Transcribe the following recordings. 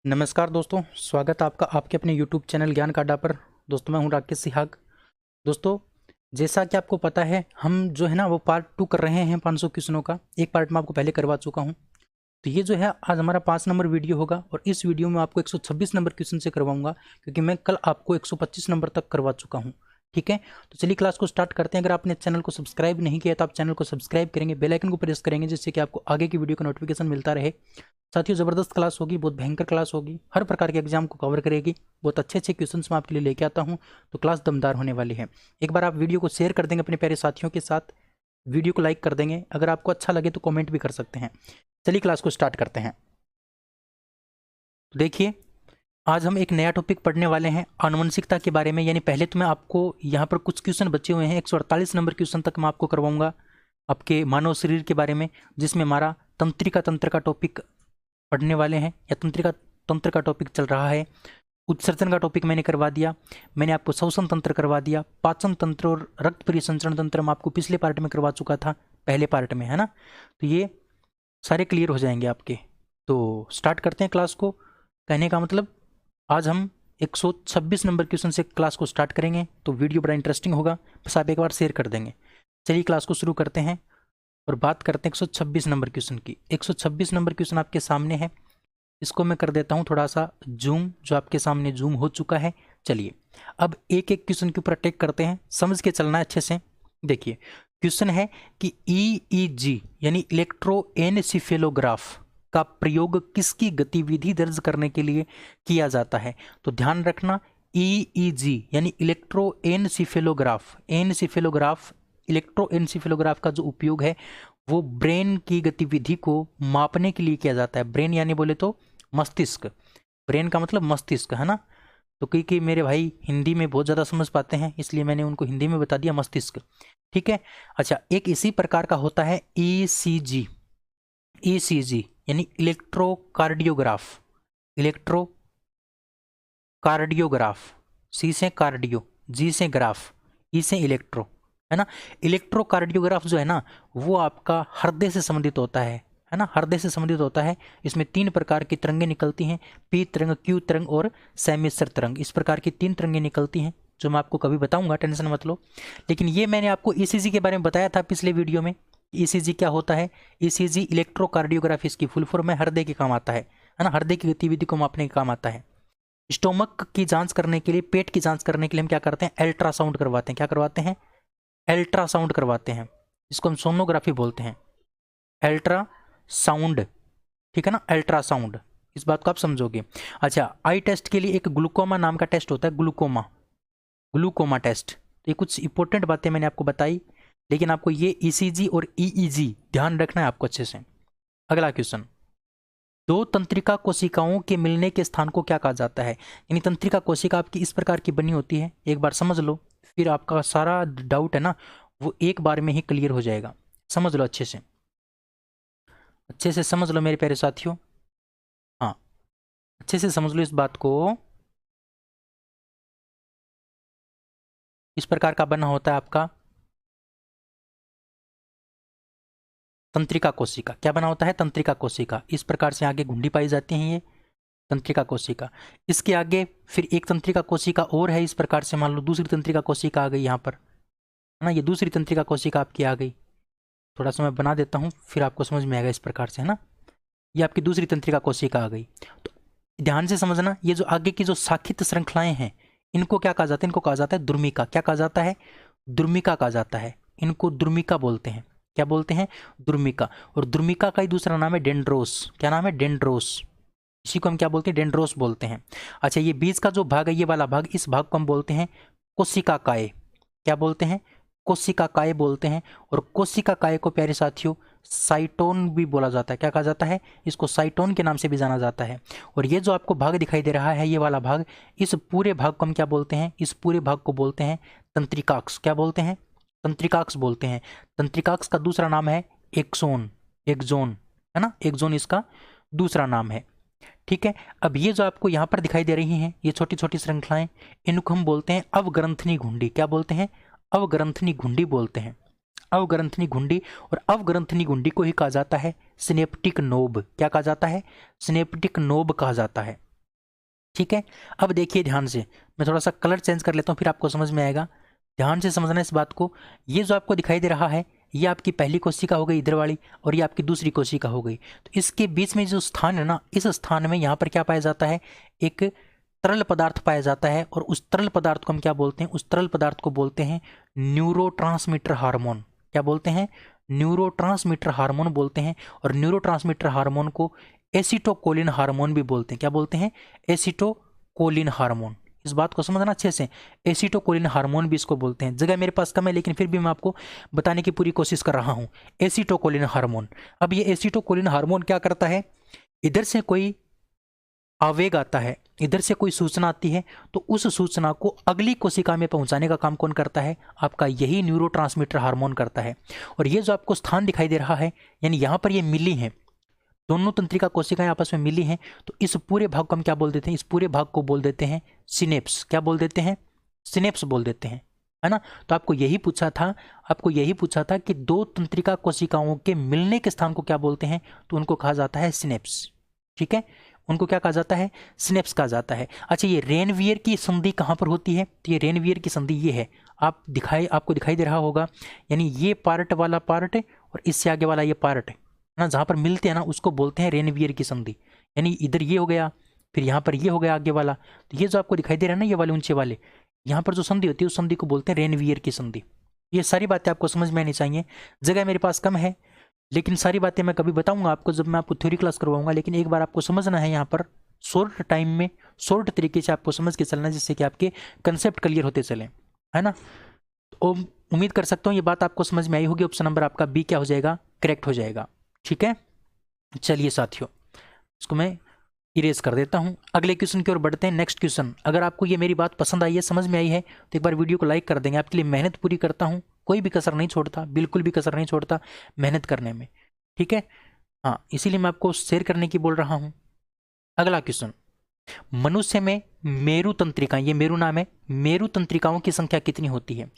नमस्कार दोस्तों, स्वागत है आपका आपके अपने यूट्यूब चैनल ज्ञान का अड्डा पर। दोस्तों मैं हूं राकेश सिहाग। दोस्तों जैसा कि आपको पता है, हम जो है ना वो पार्ट 2 कर रहे हैं 500 क्वेश्चनों का। एक पार्ट मैं आपको पहले करवा चुका हूं, तो ये जो है आज हमारा 5 नंबर वीडियो होगा और इस वीडियो में आपको 126 नंबर क्वेश्चन से करवाऊंगा, क्योंकि मैं कल आपको 125 नंबर तक करवा चुका हूँ। ठीक है, तो चलिए क्लास को स्टार्ट करते हैं। अगर आपने चैनल को सब्सक्राइब नहीं किया तो आप चैनल को सब्सक्राइब करेंगे, बेल आइकन को प्रेस करेंगे, जिससे कि आपको आगे की वीडियो का नोटिफिकेशन मिलता रहे। साथियों ज़बरदस्त क्लास होगी, बहुत भयंकर क्लास होगी, हर प्रकार के एग्जाम को कवर करेगी। बहुत अच्छे अच्छे क्वेश्चंस मैं आपके लिए लेके आता हूं, तो क्लास दमदार होने वाली है। एक बार आप वीडियो को शेयर कर देंगे अपने प्यारे साथियों के साथ, वीडियो को लाइक कर देंगे, अगर आपको अच्छा लगे तो कमेंट भी कर सकते हैं। चलिए क्लास को स्टार्ट करते हैं। देखिए, आज हम एक नया टॉपिक पढ़ने वाले हैं आनुवंशिकता के बारे में। यानी पहले तो मैं आपको यहाँ पर कुछ क्वेश्चन बचे हुए हैं, 148 नंबर क्वेश्चन तक मैं आपको करवाऊंगा आपके मानव शरीर के बारे में, जिसमें हमारा तंत्रिका तंत्र का टॉपिक पढ़ने वाले हैं, या तंत्रिका तंत्र का टॉपिक चल रहा है। उत्सर्जन का टॉपिक मैंने करवा दिया, मैंने आपको श्वसन तंत्र करवा दिया, पाचन तंत्र और रक्त परिसंचरण तंत्र मैं आपको पिछले पार्ट में करवा चुका था, पहले पार्ट में, है ना। तो ये सारे क्लियर हो जाएंगे आपके। तो स्टार्ट करते हैं क्लास को। कहने का मतलब आज हम 126 नंबर क्वेश्चन से क्लास को स्टार्ट करेंगे, तो वीडियो बड़ा इंटरेस्टिंग होगा, बस आप एक बार शेयर कर देंगे। चलिए क्लास को शुरू करते हैं और बात करते हैं 126 नंबर क्वेश्चन की। 126 नंबर क्वेश्चन आपके सामने है, इसको मैं कर देता हूँ थोड़ा सा जूम, जो आपके सामने जूम हो चुका है। चलिए अब एक एक क्वेश्चन के ऊपर अटैक करते हैं, समझ के चलना है अच्छे से। देखिए क्वेश्चन है कि ईईजी यानी इलेक्ट्रोएन्सेफेलोग्राफ का प्रयोग किसकी गतिविधि दर्ज करने के लिए किया जाता है। तो ध्यान रखना, ईईजी यानी इलेक्ट्रोएन्सेफेलोग्राफ, इलेक्ट्रोएन्सेफेलोग्राफ का जो उपयोग है वो ब्रेन की गतिविधि को मापने के लिए किया जाता है। ब्रेन यानी बोले तो मस्तिष्क, ब्रेन का मतलब मस्तिष्क, है ना। तो कई मेरे भाई हिंदी में बहुत ज़्यादा समझ पाते हैं, इसलिए मैंने उनको हिंदी में बता दिया मस्तिष्क। ठीक है, अच्छा, एक इसी प्रकार का होता है ईसीजी, ईसीजी यानी इलेक्ट्रोकार्डियोग्राफ, इलेक्ट्रोकार्डियोग्राफ, सी से कार्डियो, जी से ग्राफ, ई से इलेक्ट्रो, है ना। इलेक्ट्रोकार्डियोग्राफ जो है ना वो आपका हृदय से संबंधित होता है ना, हृदय से संबंधित होता है। इसमें 3 प्रकार की तरंगें निकलती हैं, पी तरंग, क्यू तरंग और सेमिसर तरंग। इस प्रकार की 3 तरंगें निकलती हैं, जो मैं आपको कभी बताऊंगा, टेंशन मत लो। लेकिन ये मैंने आपको ईसीजी के बारे में बताया था पिछले वीडियो में। ईसीजी क्या होता है? ईसीजी इलेक्ट्रोकार्डियोग्राफी इसकी फुल फॉर्म है, हृदय के काम आता है ना, हृदय की गतिविधि को मापने के काम आता है। स्टोमक की जांच करने के लिए, पेट की जांच करने के लिए हम क्या करते हैं? अल्ट्रासाउंड करवाते हैं। क्या करवाते हैं? अल्ट्रासाउंड करवाते हैं, इसको हम सोनोग्राफी बोलते हैं, अल्ट्रासाउंड। ठीक है ना, अल्ट्रासाउंड, इस बात को आप समझोगे। अच्छा, आई टेस्ट के लिए एक ग्लूकोमा नाम का टेस्ट होता है, ग्लूकोमा, ग्लूकोमा टेस्ट। ये कुछ इंपॉर्टेंट बातें मैंने आपको बताई, लेकिन आपको ये ईसीजी और ईईजी ध्यान रखना है आपको अच्छे से। अगला क्वेश्चन, 2 तंत्रिका कोशिकाओं के मिलने के स्थान को क्या कहा जाता है? यानी तंत्रिका कोशिका आपकी इस प्रकार की बनी होती है, एक बार समझ लो, फिर आपका सारा डाउट है ना वो एक बार में ही क्लियर हो जाएगा। समझ लो अच्छे से, अच्छे से समझ लो मेरे प्यारे साथियों। हाँ, अच्छे से समझ लो इस बात को। इस प्रकार का बना होता है आपका तंत्रिका कोशिका। क्या बना होता है? तंत्रिका कोशिका। इस प्रकार से आगे घुंडी पाई जाती है, ये तंत्रिका कोशिका। इसके आगे फिर एक तंत्रिका कोशिका और है, इस प्रकार से मान लो दूसरी तंत्रिका कोशिका आ गई यहाँ पर, है ना। ये दूसरी तंत्रिका कोशिका आपकी आ गई, थोड़ा सा मैं बना देता हूँ फिर आपको समझ में आएगा इस प्रकार से, है ना। ये आपकी दूसरी तंत्रिका कोशिका आ गई। तो ध्यान से समझना, ये जो आगे की जो शाखित श्रृंखलाएं हैं इनको क्या कहा जाता है? इनको कहा जाता है दुर्मिका। क्या कहा जाता है? दुर्मिका कहा जाता है, इनको दुर्मिका बोलते हैं। क्या बोलते हैं? दुर्मिका। और दुर्मिका का ही दूसरा नाम है डेंड्रोस। क्या नाम है? डेंड्रोस। इसी को हम क्या बोलते हैं? डेंड्रोस बोलते हैं। अच्छा, ये बीज का जो भाग है, ये वाला भाग, इस भाग को हम बोलते हैं कोशिकाकाय। क्या बोलते हैं? कोशिकाकाय बोलते हैं। और कोशिकाकाय को प्यारे साथियों साइटोन भी बोला जाता है। क्या कहा जाता है? इसको साइटोन के नाम से भी जाना जाता है। और ये जो आपको भाग दिखाई दे रहा है, ये वाला भाग, इस पूरे भाग को हम क्या बोलते हैं? इस पूरे भाग को बोलते हैं तंत्रिकाक्ष। क्या बोलते हैं? तंत्रिकाक्ष बोलते हैं। तंत्रिकाक्ष का दूसरा नाम है एक्सोन, एक्सोन, है ना, एक्सोन इसका दूसरा नाम है। ठीक है, अब ये जो आपको यहाँ पर दिखाई दे रही हैं, ये छोटी छोटी श्रृंखलाएं, इनको हम बोलते हैं अवग्रंथनी घुंडी। क्या बोलते हैं? अवग्रंथनी घुंडी बोलते हैं, अवग्रंथनी घुंडी। और अवग्रंथनी घुंडी को ही कहा जाता है सिनेप्टिक नोब। क्या कहा जाता है? सिनेप्टिक नोब कहा जाता है। ठीक है, अब देखिए ध्यान से, मैं थोड़ा सा कलर चेंज कर लेता हूँ, फिर आपको समझ में आएगा। ध्यान से समझना इस बात को। ये जो आपको दिखाई दे रहा है, ये आपकी पहली कोशिका हो गई इधर वाली, और ये आपकी दूसरी कोशिका हो गई। तो इसके बीच में जो स्थान है ना, इस स्थान में यहाँ पर क्या पाया जाता है, एक तरल पदार्थ पाया जाता है, और उस तरल पदार्थ को हम क्या बोलते हैं, उस तरल पदार्थ को बोलते हैं न्यूरोट्रांसमीटर हार्मोन। क्या बोलते हैं, न्यूरोट्रांसमीटर हार्मोन बोलते हैं। और न्यूरोट्रांसमीटर हार्मोन को एसिटोकोलिन हार्मोन भी बोलते हैं। क्या बोलते हैं, एसिटोकोलिन हार्मोन। इस बात को समझना अच्छे से, एसिटोकोलिन हार्मोन भी इसको बोलते हैं। जगह मेरे पास कम है, लेकिन फिर भी मैं आपको बताने की पूरी कोशिश कर रहा हूं। एसिटोकोलिन हार्मोन। अब ये एसिटोकोलिन हार्मोन क्या करता है, इधर से कोई आवेग आता है, इधर से कोई सूचना आती है, तो उस सूचना को अगली कोशिका में पहुंचाने का काम कौन करता है, आपका यही न्यूरोट्रांसमीटर हार्मोन करता है। और ये जो आपको स्थान दिखाई दे रहा है, यानी यहाँ पर ये मिली हैं, दोनों तंत्रिका कोशिकाएं आपस में मिली हैं, तो इस पूरे भाग को हम क्या बोल देते हैं, इस पूरे भाग को बोल देते हैं सिनेप्स। क्या बोल देते हैं, सिनेप्स बोल देते हैं, है ना। तो आपको यही पूछा था कि दो तंत्रिका कोशिकाओं के मिलने के स्थान को क्या बोलते हैं, तो उनको कहा जाता है सिनेप्स। ठीक है, उनको क्या कहा जाता है, सिनेप्स कहा जाता है। अच्छा, ये रेनवियर की संधि कहाँ पर होती है, तो ये रेनवियर की संधि ये है, आपको दिखाई दे रहा होगा, यानी ये पार्ट वाला पार्ट और इससे आगे वाला ये पार्ट है ना, जहाँ पर मिलते हैं ना, उसको बोलते हैं रेनवियर की संधि। यानी इधर ये हो गया, फिर यहाँ पर ये हो गया आगे वाला, तो ये जो आपको दिखाई दे रहा है ना, ये वाले ऊंचे वाले, यहाँ पर जो संधि होती है उस संधि को बोलते हैं रेनवियर की संधि। ये सारी बातें आपको समझ में आनी चाहिए। जगह मेरे पास कम है, लेकिन सारी बातें मैं कभी बताऊंगा आपको जब मैं आपको थ्योरी क्लास करवाऊंगा, लेकिन एक बार आपको समझना है यहाँ पर शॉर्ट टाइम में, शॉर्ट तरीके से आपको समझ के चलना, जिससे कि आपके कंसेप्ट क्लियर होते चले, है ना। तो उम्मीद कर सकता हूँ ये बात आपको समझ में आई होगी। ऑप्शन नंबर आपका बी क्या हो जाएगा, करेक्ट हो जाएगा। ठीक है, चलिए साथियों, इसको मैं इरेज कर देता हूं। अगले क्वेश्चन की ओर बढ़ते हैं। नेक्स्ट क्वेश्चन, अगर आपको ये मेरी बात पसंद आई है, समझ में आई है, तो एक बार वीडियो को लाइक कर देंगे। आपके लिए मेहनत पूरी करता हूं, कोई भी कसर नहीं छोड़ता, बिल्कुल भी कसर नहीं छोड़ता मेहनत करने में। ठीक है, हाँ, इसीलिए मैं आपको शेयर करने की बोल रहा हूं। अगला क्वेश्चन, मनुष्य में मेरु तंत्रिकाएं, ये मेरु नाम है, मेरु तंत्रिकाओं की संख्या कितनी होती है।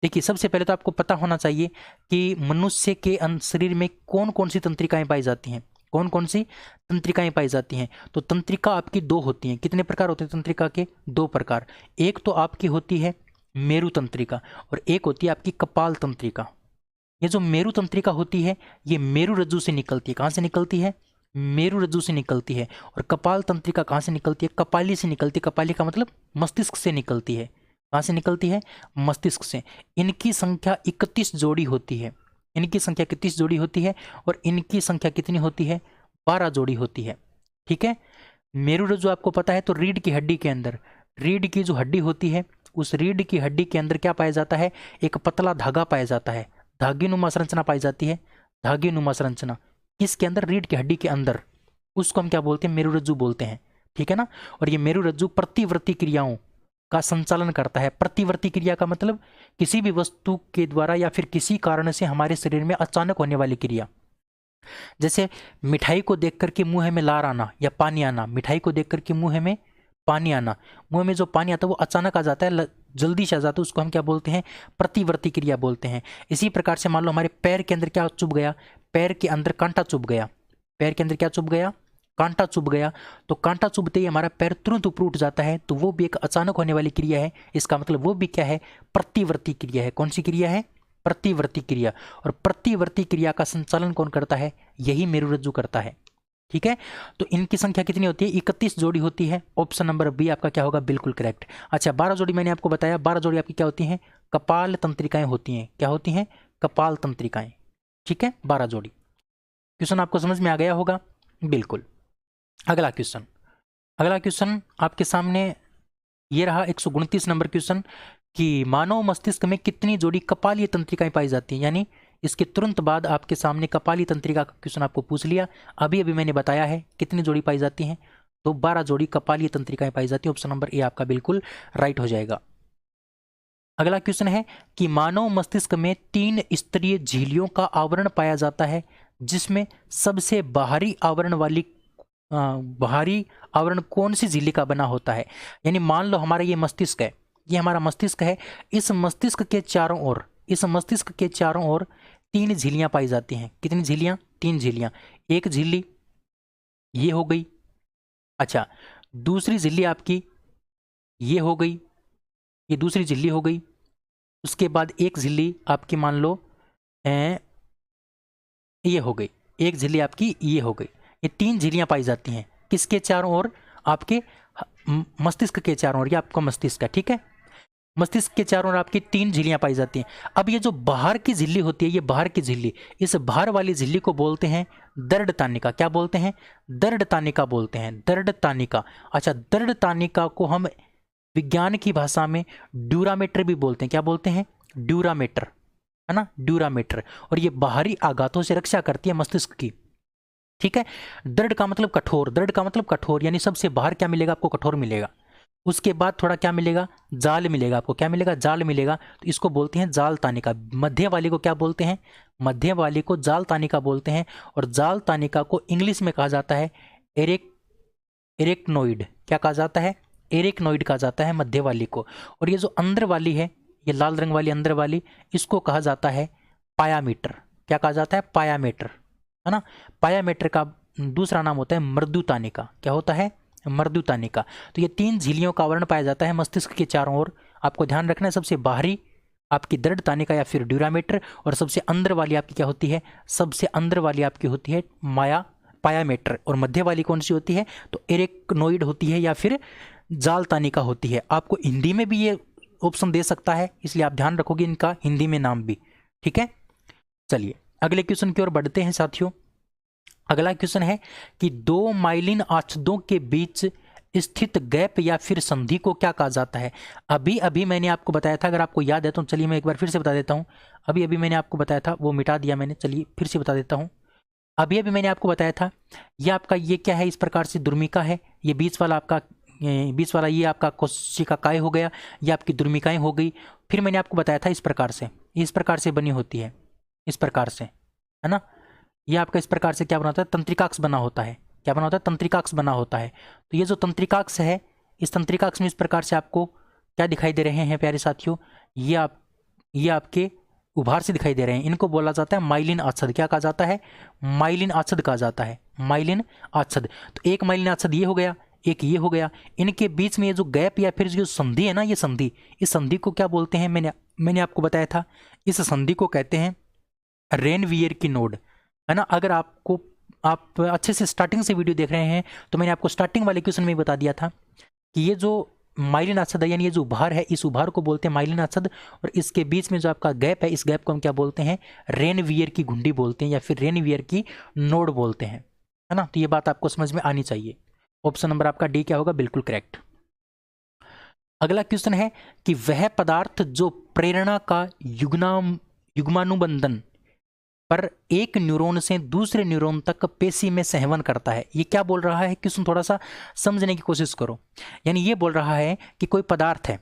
देखिए, सबसे पहले तो आपको पता होना चाहिए कि मनुष्य के शरीर में कौन कौन सी तंत्रिकाएं पाई जाती हैं, कौन कौन सी तंत्रिकाएं पाई जाती हैं। तो तंत्रिका आपकी दो होती हैं। कितने प्रकार होते हैं तंत्रिका के, दो प्रकार। एक तो आपकी होती है मेरु तंत्रिका, और एक होती है आपकी कपाल तंत्रिका। ये जो मेरु तंत्रिका होती है, ये मेरु रज्जु से निकलती है। कहाँ से निकलती है, मेरु रज्जु से निकलती है। और कपाल तंत्रिका कहाँ से निकलती है, कपाली से निकलती है। कपाली का मतलब मस्तिष्क से निकलती है। कहाँ से निकलती है, मस्तिष्क से। इनकी संख्या 31 जोड़ी होती है। इनकी संख्या 31 जोड़ी होती है, और इनकी संख्या कितनी होती है, 12 जोड़ी होती है। ठीक है, मेरु रज्जु आपको पता है, तो रीढ़ की हड्डी के अंदर, रीढ़ की जो हड्डी होती है, उस रीढ़ की हड्डी के अंदर क्या पाया जाता है, एक पतला धागा पाया जाता है, धागेनुमा संरचना पाई जाती है, धागेनुमा संरचना। इसके अंदर, रीढ़ की हड्डी के अंदर, उसको हम क्या बोलते हैं, मेरु रज्जु बोलते हैं। ठीक है ना। और ये मेरु रज्जु प्रतिवर्ती क्रियाओं का संचालन करता है। प्रतिवर्ती क्रिया का मतलब किसी भी वस्तु के द्वारा या फिर किसी कारण से हमारे शरीर में अचानक होने वाली क्रिया। जैसे मिठाई को देख करके मुंह में लार आना या पानी आना, मिठाई को देख करके मुंह में पानी आना, मुंह में जो पानी आता है वो अचानक आ जाता है, जल्दी से आ जाता है, उसको हम क्या बोलते हैं, प्रतिवर्ती क्रिया बोलते हैं। इसी प्रकार से मान लो हमारे पैर के अंदर क्या चुभ गया, पैर के अंदर कांटा चुभ गया, पैर के अंदर क्या चुभ गया, कांटा चुभ गया, तो कांटा चुभते ही हमारा पैर तुरंत ऊपर उठ जाता है, तो वो भी एक अचानक होने वाली क्रिया है। इसका मतलब वो भी क्या है, प्रतिवर्ती क्रिया है। कौन सी क्रिया है, प्रतिवर्ती क्रिया। और प्रतिवर्ती क्रिया का संचालन कौन करता है, यही मेरु रज्जु करता है। ठीक है, तो इनकी संख्या कितनी होती है, 31 जोड़ी होती है। ऑप्शन नंबर बी आपका क्या होगा, बिल्कुल करेक्ट। अच्छा, 12 जोड़ी मैंने आपको बताया, 12 जोड़ी आपकी क्या होती हैं, कपाल तंत्रिकाएं होती हैं। क्या होती हैं, कपाल तंत्रिकाएं। ठीक है, 12 जोड़ी। क्वेश्चन आपको समझ में आ गया होगा, बिल्कुल। अगला क्वेश्चन आपके सामने ये रहा, 129 नंबर क्वेश्चन, कि मानव मस्तिष्क में कितनी जोड़ी कपालीय तंत्रिकाएं पाई जाती हैं। यानी इसके तुरंत बाद आपके सामने कपाली तंत्रिका का क्वेश्चन आपको पूछ लिया। अभी मैंने बताया है कितनी जोड़ी पाई जाती हैं, तो 12 जोड़ी कपालीय तंत्रिकाएं पाई जाती हैं। ऑप्शन नंबर ए आपका बिल्कुल राइट हो जाएगा। अगला क्वेश्चन है कि मानव मस्तिष्क में 3 स्तरीय झिल्लियों का आवरण पाया जाता है, जिसमें सबसे बाहरी आवरण कौन सी झिल्ली का बना होता है। यानी मान लो हमारा ये मस्तिष्क है, ये हमारा मस्तिष्क है, इस मस्तिष्क के चारों ओर 3 झिल्लियां पाई जाती हैं। कितनी झिल्लियां, 3 झिल्लियां। एक झिल्ली ये हो गई। अच्छा, दूसरी झिल्ली आपकी ये हो गई, ये दूसरी झिल्ली हो गई। उसके बाद एक झिल्ली आपकी मान लो ये हो गई, एक झिल्ली आपकी ये हो गई। ये 3 झिल्लियां पाई जाती हैं किसके चारों ओर? आपके मस्तिष्क के चारों ओर। ये आपका मस्तिष्क है, ठीक है। मस्तिष्क के चारों ओर आपकी 3 झिल्लियां पाई जाती हैं। अब ये जो बाहर की झिल्ली होती है, ये बाहर की झिल्ली, इस बाहर वाली झिल्ली को बोलते हैं दर्द तानिका। क्या बोलते हैं? दर्द तानिका बोलते हैं, दर्द तानिका। अच्छा, दर्द तानिका को हम विज्ञान की भाषा में ड्यूरामेटर भी बोलते हैं। क्या बोलते हैं? ड्यूरामेटर, है ना, ड्यूरामेटर। और ये बाहरी आघातों से रक्षा करती है मस्तिष्क की, ठीक है। दर्द का मतलब कठोर, दर्द का मतलब कठोर, यानी सबसे बाहर क्या मिलेगा आपको? कठोर मिलेगा। उसके बाद थोड़ा क्या मिलेगा? जाल मिलेगा आपको। क्या मिलेगा? जाल मिलेगा। तो इसको बोलते हैं जाल तानिका। मध्य वाली को क्या बोलते हैं? मध्य वाली को जाल तानिका बोलते हैं। और जाल तानिका को इंग्लिश में कहा जाता है एरेक्नोइड। क्या कहा जाता है? एरेक्नोइड कहा जाता है मध्य वाली को। और ये जो अंदर वाली है, ये लाल रंग वाली अंदर वाली, इसको कहा जाता है पायामीटर। क्या कहा जाता है? पायामीटर, है ना। पायामीटर का दूसरा नाम होता है मृदुतानिका। क्या होता है? मृदुतानिका। तो ये 3 झिल्लियों का आवरण पाया जाता है मस्तिष्क के चारों ओर। आपको ध्यान रखना है, सबसे बाहरी आपकी दर्द तानिका या फिर ड्यूरामेटर, और सबसे अंदर वाली आपकी क्या होती है? सबसे अंदर वाली आपकी होती है पायामीटर। और मध्य वाली कौन सी होती है? तो एरेक्नोइड होती है या फिर जाल तानिका होती है। आपको हिंदी में भी ये ऑप्शन दे सकता है, इसलिए आप ध्यान रखोगे इनका हिंदी में नाम भी, ठीक है। चलिए अगले क्वेश्चन की ओर बढ़ते हैं साथियों। अगला क्वेश्चन है कि 2 माइलिन आच्छादों के बीच स्थित गैप या फिर संधि को क्या कहा जाता है? अभी अभी मैंने आपको बताया था, अगर आपको याद है तो चलिए मैं एक बार फिर से बता देता हूं। अभी अभी मैंने आपको बताया था, वो मिटा दिया मैंने, चलिए फिर से बता देता हूं। अभी अभी मैंने आपको बताया था, ये आपका ये क्या है? इस प्रकार से दुर्मिका है। ये बीच वाला आपका बीच वाला ये आपका कोशिकाएं हो गया, ये आपकी दुर्मिकाएं हो गई। फिर मैंने आपको बताया था इस प्रकार से, इस प्रकार से बनी होती है, इस प्रकार से, है ना। ये आपका इस प्रकार से क्या बना होता है? तंत्रिकाक्ष बना होता है। क्या बना होता है? तंत्रिकाक्ष बना होता है। तो ये जो तंत्रिकाक्ष है, इस तंत्रिकाक्ष में इस प्रकार से आपको क्या दिखाई दे रहे हैं प्यारे साथियों? ये आपके उभार से दिखाई दे रहे हैं। इनको बोला जाता है माइलिन आच्छद। क्या कहा जाता है? माइलिन आच्छद कहा जाता है, माइलिन आच्छद। तो एक माइलिन आच्छद ये हो गया, एक ये हो गया। इनके बीच में ये जो गैप या फिर जो संधि है ना, ये संधि, इस संधि को क्या बोलते हैं? मैंने आपको बताया था, इस संधि को कहते हैं रेनवियर की नोड, है ना। अगर आप अच्छे से स्टार्टिंग से वीडियो देख रहे हैं तो मैंने आपको स्टार्टिंग वाले क्वेश्चन में ही बता दिया था कि ये जो माइलिन आच्छद है, यानी ये जो उभार है, इस उभार को बोलते हैं माइलिन आच्छद। और इसके बीच में जो आपका गैप है, इस गैप को हम क्या बोलते हैं? रेनवियर की घुंडी बोलते हैं या फिर रेनवियर की नोड बोलते हैं, है ना। तो ये बात आपको समझ में आनी चाहिए। ऑप्शन नंबर आपका डी क्या होगा? बिल्कुल करेक्ट। अगला क्वेश्चन है कि वह पदार्थ जो प्रेरणा का युग्मानुबंधन पर एक न्यूरॉन से दूसरे न्यूरॉन तक पेशी में संवहन करता है, ये क्या बोल रहा है? क्वेश्चन थोड़ा सा समझने की कोशिश करो। यानी ये बोल रहा है कि कोई पदार्थ है,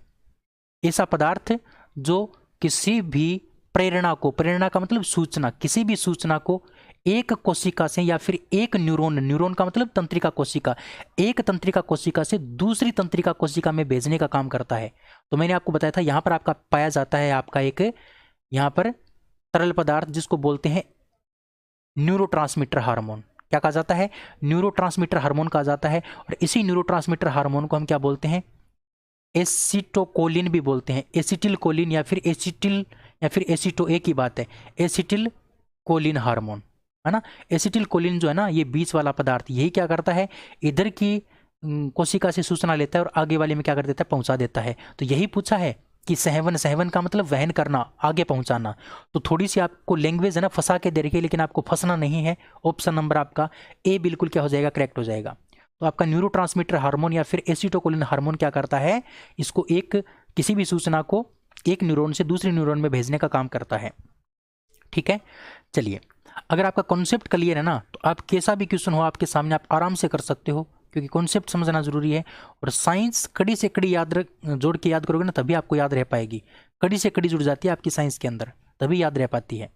ऐसा पदार्थ जो किसी भी प्रेरणा को, प्रेरणा का मतलब सूचना, किसी भी सूचना को एक कोशिका से या फिर एक न्यूरॉन, न्यूरॉन का मतलब तंत्रिका कोशिका, एक तंत्रिका कोशिका से दूसरी तंत्रिका कोशिका में भेजने का काम करता है। तो मैंने आपको बताया था, यहां पर आपका पाया जाता है आपका एक यहां पर तरल पदार्थ जिसको बोलते हैं न्यूरोट्रांसमीटर हार्मोन। क्या कहा जाता है? न्यूरोट्रांसमीटर हार्मोन कहा जाता है। और इसी न्यूरोट्रांसमीटर हार्मोन को हम क्या बोलते हैं? एसिटोकोलिन भी बोलते हैं, एसिटिल कोलिन या फिर एसिटो, एक ही बात है, एसिटिल कोलिन हार्मोन, है ना। एसिटिल कोलिन जो है ना, ये बीच वाला पदार्थ, यही क्या करता है? इधर की कोशिका से सूचना लेता है और आगे वाले में क्या कर देता है? पहुंचा देता है। तो यही पूछा है कि सहवन, सहवन का मतलब वहन करना, आगे पहुंचाना। तो थोड़ी सी आपको लैंग्वेज है ना फंसा के दे रही है, लेकिन आपको फंसना नहीं है। ऑप्शन नंबर आपका ए बिल्कुल क्या हो जाएगा? करेक्ट हो जाएगा। तो आपका न्यूरोट्रांसमीटर हार्मोन या फिर एसिटोकोलिन हार्मोन क्या करता है? इसको किसी भी सूचना को एक न्यूरॉन से दूसरे न्यूरॉन में भेजने का काम करता है, ठीक है। चलिए, अगर आपका कॉन्सेप्ट क्लियर है ना, तो आप कैसा भी क्वेश्चन हो आपके सामने आप आराम से कर सकते हो, क्योंकि कॉन्सेप्ट समझना जरूरी है। और साइंस कड़ी से कड़ी जोड़ के याद करोगे ना, तभी आपको याद रह पाएगी। कड़ी से कड़ी जुड़ जाती है आपकी साइंस के अंदर, तभी याद रह पाती है।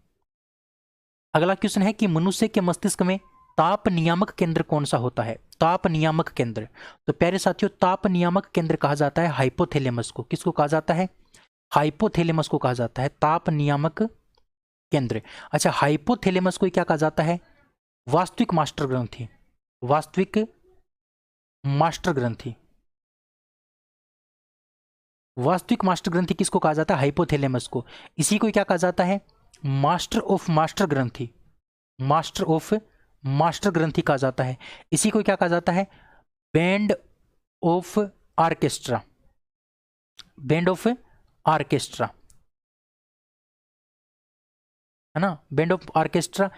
अगला क्वेश्चन है कि मनुष्य के मस्तिष्क में ताप नियामक केंद्र कौन सा होता है? ताप नियामक केंद्र, तो प्यारे साथियों, ताप नियामक केंद्र कहा जाता है हाइपोथैलेमस को। किसको कहा जाता है? हाइपोथैलेमस को कहा जाता है ताप नियामक केंद्र। अच्छा, हाइपोथैलेमस को क्या कहा जाता है? वास्तविक मास्टर ग्रंथि, वास्तविक मास्टर ग्रंथि। वास्तविक मास्टर ग्रंथि किसको कहा जाता है? हाइपोथैलेमस को। इसी को क्या कहा जाता है? मास्टर ऑफ मास्टर ग्रंथि। मास्टर ऑफ मास्टर ग्रंथि कहा जाता है। इसी को क्या कहा जाता है? Band of orchestra. Band of orchestra, है ना, बैंड ऑफ ऑर्केस्ट्रा,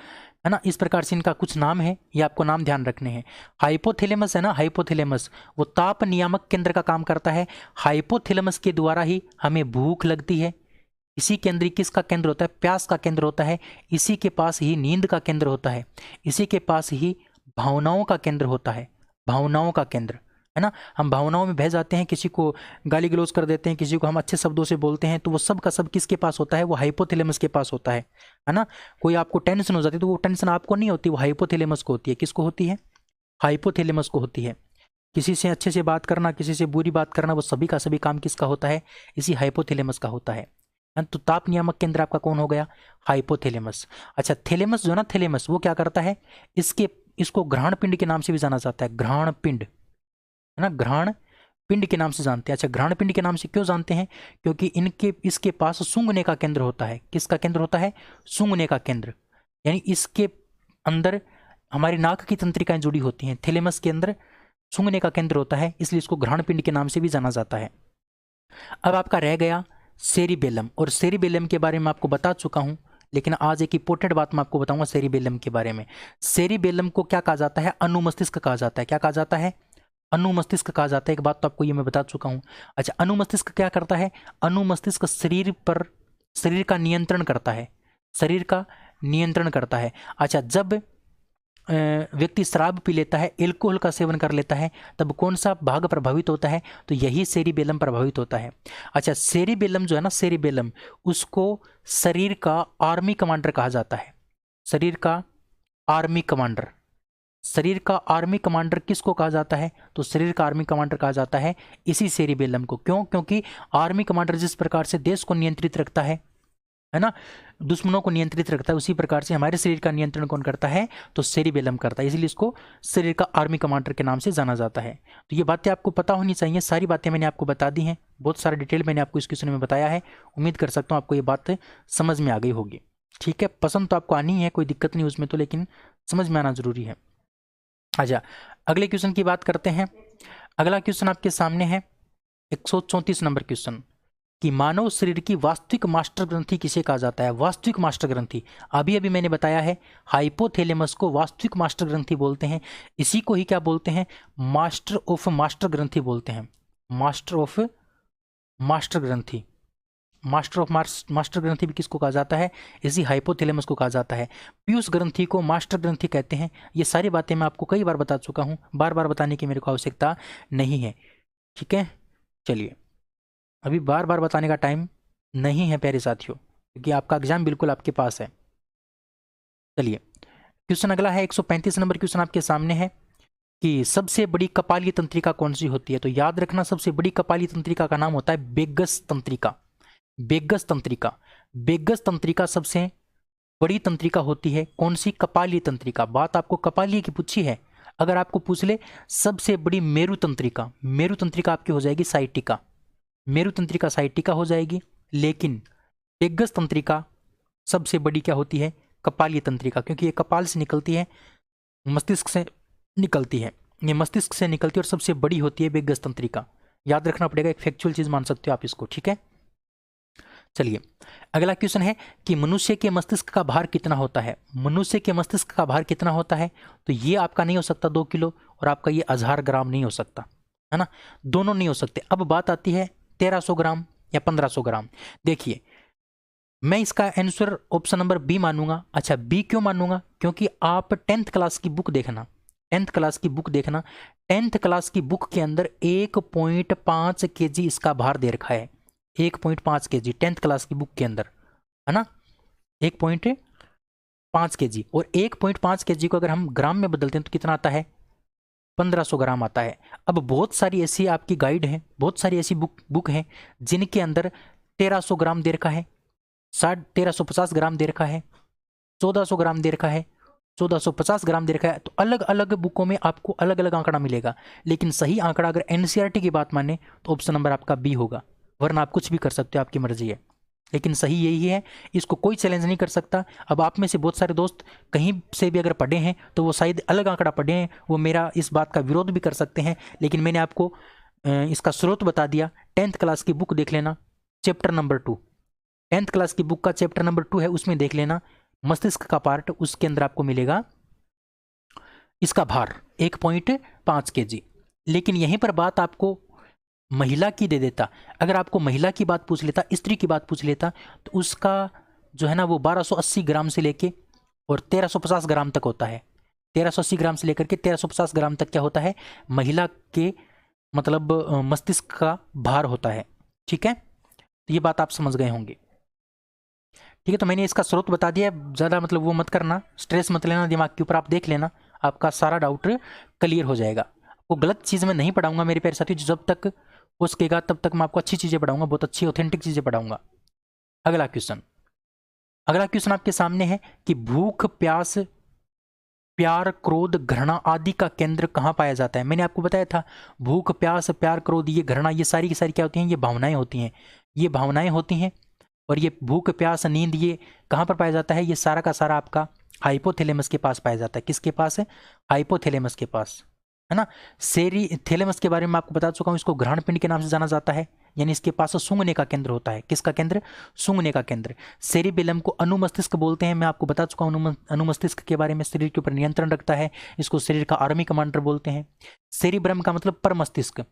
है ना। इस प्रकार से इनका कुछ नाम है, ये आपको नाम ध्यान रखने हैं। हाइपोथैलेमस है ना, हाइपोथैलेमस वो ताप नियामक केंद्र का काम करता है। हाइपोथैलेमस के द्वारा ही हमें भूख लगती है। इसी के अंदर किसका केंद्र होता है? प्यास का केंद्र होता है। इसी के पास ही नींद का केंद्र होता है। इसी के पास ही भावनाओं का केंद्र होता है। भावनाओं का केंद्र, है ना। हम भावनाओं में बह जाते हैं, किसी को गाली गलौज कर देते हैं, किसी को हम अच्छे शब्दों से बोलते हैं, तो वो सब का सब किसके पास होता है? वो हाइपोथैलेमस के पास होता है ना। कोई आपको टेंशन हो जाती है तो वो टेंशन आपको नहीं होती, वो हाइपोथैलेमस को होती है। किसको होती है? हाइपोथैलेमस को होती है। किसी से अच्छे से बात करना, किसी से बुरी बात करना, वो सभी का सभी काम किसका होता है? इसी हाइपोथैलेमस का होता है। तो ताप नियामक केंद्र आपका कौन हो गया? हाइपोथैलेमस। अच्छा, थैलेमस जो है ना, थैलेमस वो क्या करता है? इसको घ्राण पिंड के नाम से भी जाना जाता है। घ्राण पिंड, है ना, घ्राण पिंड के नाम से जानते हैं। अच्छा, घ्राण पिंड के नाम से क्यों जानते हैं? क्योंकि इसके पास सूंघने का केंद्र होता है। किसका केंद्र होता है? सूंघने का केंद्र। यानी इसके अंदर हमारी नाक की तंत्रिकाएं जुड़ी होती हैं। थैलेमस के अंदर सूंघने का केंद्र होता है, इसलिए इसको घ्राण पिंड के नाम से भी जाना जाता है। अब आपका रह गया सेरिबेलम, और सेरिबेलम के बारे में आपको बता चुका हूं, लेकिन आज एक इंपॉर्टेंट बात मैं आपको बताऊंगा सेरिबेलम के बारे में। सेरिबेलम को क्या कहा जाता है? अनुमस्तिष्क कहा जाता है। क्या कहा जाता है? अनुमस्तिष्क कहा जाता है। एक बात तो आपको ये मैं बता चुका हूं। अच्छा, अनुमस्तिष्क क्या करता है? अनुमस्तिष्क शरीर का नियंत्रण करता है। शरीर का नियंत्रण करता है। अच्छा, जब व्यक्ति शराब पी लेता है, एल्कोहल का सेवन कर लेता है, तब कौन सा भाग प्रभावित होता है? तो यही सेरिबेलम प्रभावित होता है। अच्छा, सेरिबेलम जो है ना, सेरिबेलम, उसको शरीर का आर्मी कमांडर कहा जाता है। शरीर का आर्मी कमांडर। शरीर का आर्मी कमांडर किसको कहा जाता है? तो शरीर का आर्मी कमांडर कहा जाता है इसी सेरिबेलम को। क्यों? क्योंकि आर्मी कमांडर जिस प्रकार से देश को नियंत्रित रखता है ना, दुश्मनों को नियंत्रित रखता है, उसी प्रकार से हमारे शरीर का नियंत्रण कौन करता है? तो सेरिबेलम करता है। इसलिए इसको शरीर का आर्मी कमांडर के नाम से जाना जाता है। तो ये बातें आपको पता होनी चाहिए। सारी बातें मैंने आपको बता दी हैं, बहुत सारा डिटेल मैंने आपको इस क्वेश्चन में बताया है। उम्मीद कर सकता हूँ आपको ये बात समझ में आ गई होगी। ठीक है, पसंद तो आपको आनी है, कोई दिक्कत नहीं उसमें तो, लेकिन समझ में आना जरूरी है। अच्छा, अगले क्वेश्चन की बात करते हैं। अगला क्वेश्चन आपके सामने है 134 नंबर क्वेश्चन, कि मानव शरीर की वास्तविक मास्टर ग्रंथि किसे कहा जाता है? वास्तविक मास्टर ग्रंथि, अभी अभी मैंने बताया है, हाइपोथैलेमस को वास्तविक मास्टर ग्रंथि बोलते हैं। इसी को ही क्या बोलते हैं? मास्टर ऑफ मास्टर ग्रंथि बोलते हैं। मास्टर ऑफ मास्टर ग्रंथि। मास्टर ऑफ मास्टर ग्रंथि भी किसको कहा जाता है? इसी हाइपोथैलेमस को कहा जाता है। पीयूष ग्रंथि को मास्टर ग्रंथि कहते हैं। ये सारी बातें मैं आपको कई बार बता चुका हूँ, बार बार बताने की मेरे को आवश्यकता नहीं है। ठीक है, चलिए, अभी बार बार बताने का टाइम नहीं है प्यारे साथियों, क्योंकि आपका एग्जाम बिल्कुल आपके पास है। चलिए, क्वेश्चन अगला है 135 नंबर क्वेश्चन आपके सामने है, कि सबसे बड़ी कपालीय तंत्रिका कौन सी होती है? तो याद रखना, सबसे बड़ी कपालीय तंत्रिका का नाम होता है बेगस तंत्रिका। बेगस तंत्रिका। बेगस तंत्रिका सबसे बड़ी तंत्रिका होती है। कौन सी? कपालीय तंत्रिका। बात आपको कपालीय की पूछी है, अगर आपको पूछ ले सबसे बड़ी मेरु तंत्रिका, मेरु तंत्रिका आपकी हो जाएगी साइटिका। मेरु तंत्रिका साइटिका हो जाएगी। लेकिन बेगस तंत्रिका सबसे बड़ी क्या होती है? कपालीय तंत्रिका, क्योंकि ये कपाल से निकलती है, मस्तिष्क से निकलती है। ये मस्तिष्क से निकलती है और सबसे बड़ी होती है बेगस तंत्रिका। याद रखना पड़ेगा, एक फैक्चुअल चीज मान सकते हो आप इसको। ठीक है, चलिए, अगला क्वेश्चन है कि मनुष्य के मस्तिष्क का भार कितना होता है? मनुष्य के मस्तिष्क का भार कितना होता है? तो ये आपका नहीं हो सकता 2 किलो, और आपका ये 1000 ग्राम नहीं हो सकता, है ना, दोनों नहीं हो सकते। अब बात आती है 1300 ग्राम या 1500 ग्राम। देखिए, मैं इसका आंसर ऑप्शन नंबर बी मानूंगा। अच्छा, बी क्यों मानूंगा? क्योंकि आप 10th क्लास की बुक देखना, 10th क्लास की बुक देखना, 10th क्लास की बुक के अंदर 1.5 kg इसका भार दे रखा है। 1.5 kg 10th क्लास की बुक के अंदर, है ना, 1.5 kg। और 1.5 kg को अगर हम ग्राम में बदलते हैं तो कितना आता है? 1500 ग्राम आता है। अब बहुत सारी ऐसी आपकी गाइड हैं, बहुत सारी ऐसी बुक हैं जिनके अंदर 1300 ग्राम दे रखा है, 1350 ग्राम दे रखा है, 1400 ग्राम दे रखा है, 1450 ग्राम दे रखा है, तो अलग अलग बुकों में आपको अलग अलग आंकड़ा मिलेगा, लेकिन सही आंकड़ा अगर एनसीईआरटी की बात माने तो ऑप्शन नंबर आपका बी होगा, वरना आप कुछ भी कर सकते हो, आपकी मर्जी है, लेकिन सही यही है, इसको कोई चैलेंज नहीं कर सकता। अब आप में से बहुत सारे दोस्त कहीं से भी अगर पढ़े हैं तो वो शायद अलग आंकड़ा पढ़े हैं, वो मेरा इस बात का विरोध भी कर सकते हैं, लेकिन मैंने आपको इसका स्रोत बता दिया। 10th क्लास की बुक देख लेना, चैप्टर नंबर 2, 10th क्लास की बुक का चैप्टर नंबर 2 है, उसमें देख लेना मस्तिष्क का पार्ट, उसके अंदर आपको मिलेगा इसका भार 1.5 kg। लेकिन यहीं पर बात आपको महिला की दे देता, अगर आपको महिला की बात पूछ लेता, स्त्री की बात पूछ लेता, तो उसका जो है ना वो 1280 ग्राम से लेके और 1350 ग्राम तक होता है। 1380 ग्राम से लेकर के 1350 ग्राम तक क्या होता है, महिला के मतलब मस्तिष्क का भार होता है। ठीक है, तो ये बात आप समझ गए होंगे। ठीक है, तो मैंने इसका स्रोत बता दिया, ज़्यादा मतलब वो मत करना, स्ट्रेस मत लेना दिमाग के ऊपर, आप देख लेना, आपका सारा डाउट क्लियर हो जाएगा। वो गलत चीज़ मैं नहीं पढ़ाऊंगा मेरे प्यारे साथी, जब तक हो सकेगा तब तक मैं आपको अच्छी चीज़ें पढ़ाऊंगा, बहुत अच्छी ऑथेंटिक चीज़ें पढ़ाऊंगा। अगला क्वेश्चन आपके सामने है कि भूख, प्यास, प्यार, क्रोध, घृणा आदि का केंद्र कहाँ पाया जाता है। मैंने आपको बताया था भूख, प्यास, प्यार, क्रोध, ये घृणा, ये सारी की सारी क्या होती हैं, ये भावनाएं होती हैं, ये भावनाएं होती हैं। और ये भूख, प्यास, नींद, ये कहाँ पर पाया जाता है, ये सारा का सारा आपका हाइपोथैलेमस के पास पाया जाता है। किसके पास है, हाइपोथैलेमस के पास, है ना। सेरी थैलेमस के बारे में आपको बता चुका हूँ, इसको घ्राण पिंड के नाम से जाना जाता है, यानी इसके पास सूंघने का केंद्र होता है। किसका केंद्र, सूंघने का केंद्र। सेरिबेलम को अनुमस्तिष्क बोलते हैं, मैं आपको बता चुका हूँ अनुमस्तिष्क के बारे में, शरीर के ऊपर नियंत्रण रखता है, इसको शरीर का आर्मी कमांडर बोलते हैं। सेरिब्रम का मतलब पर मस्तिष्क,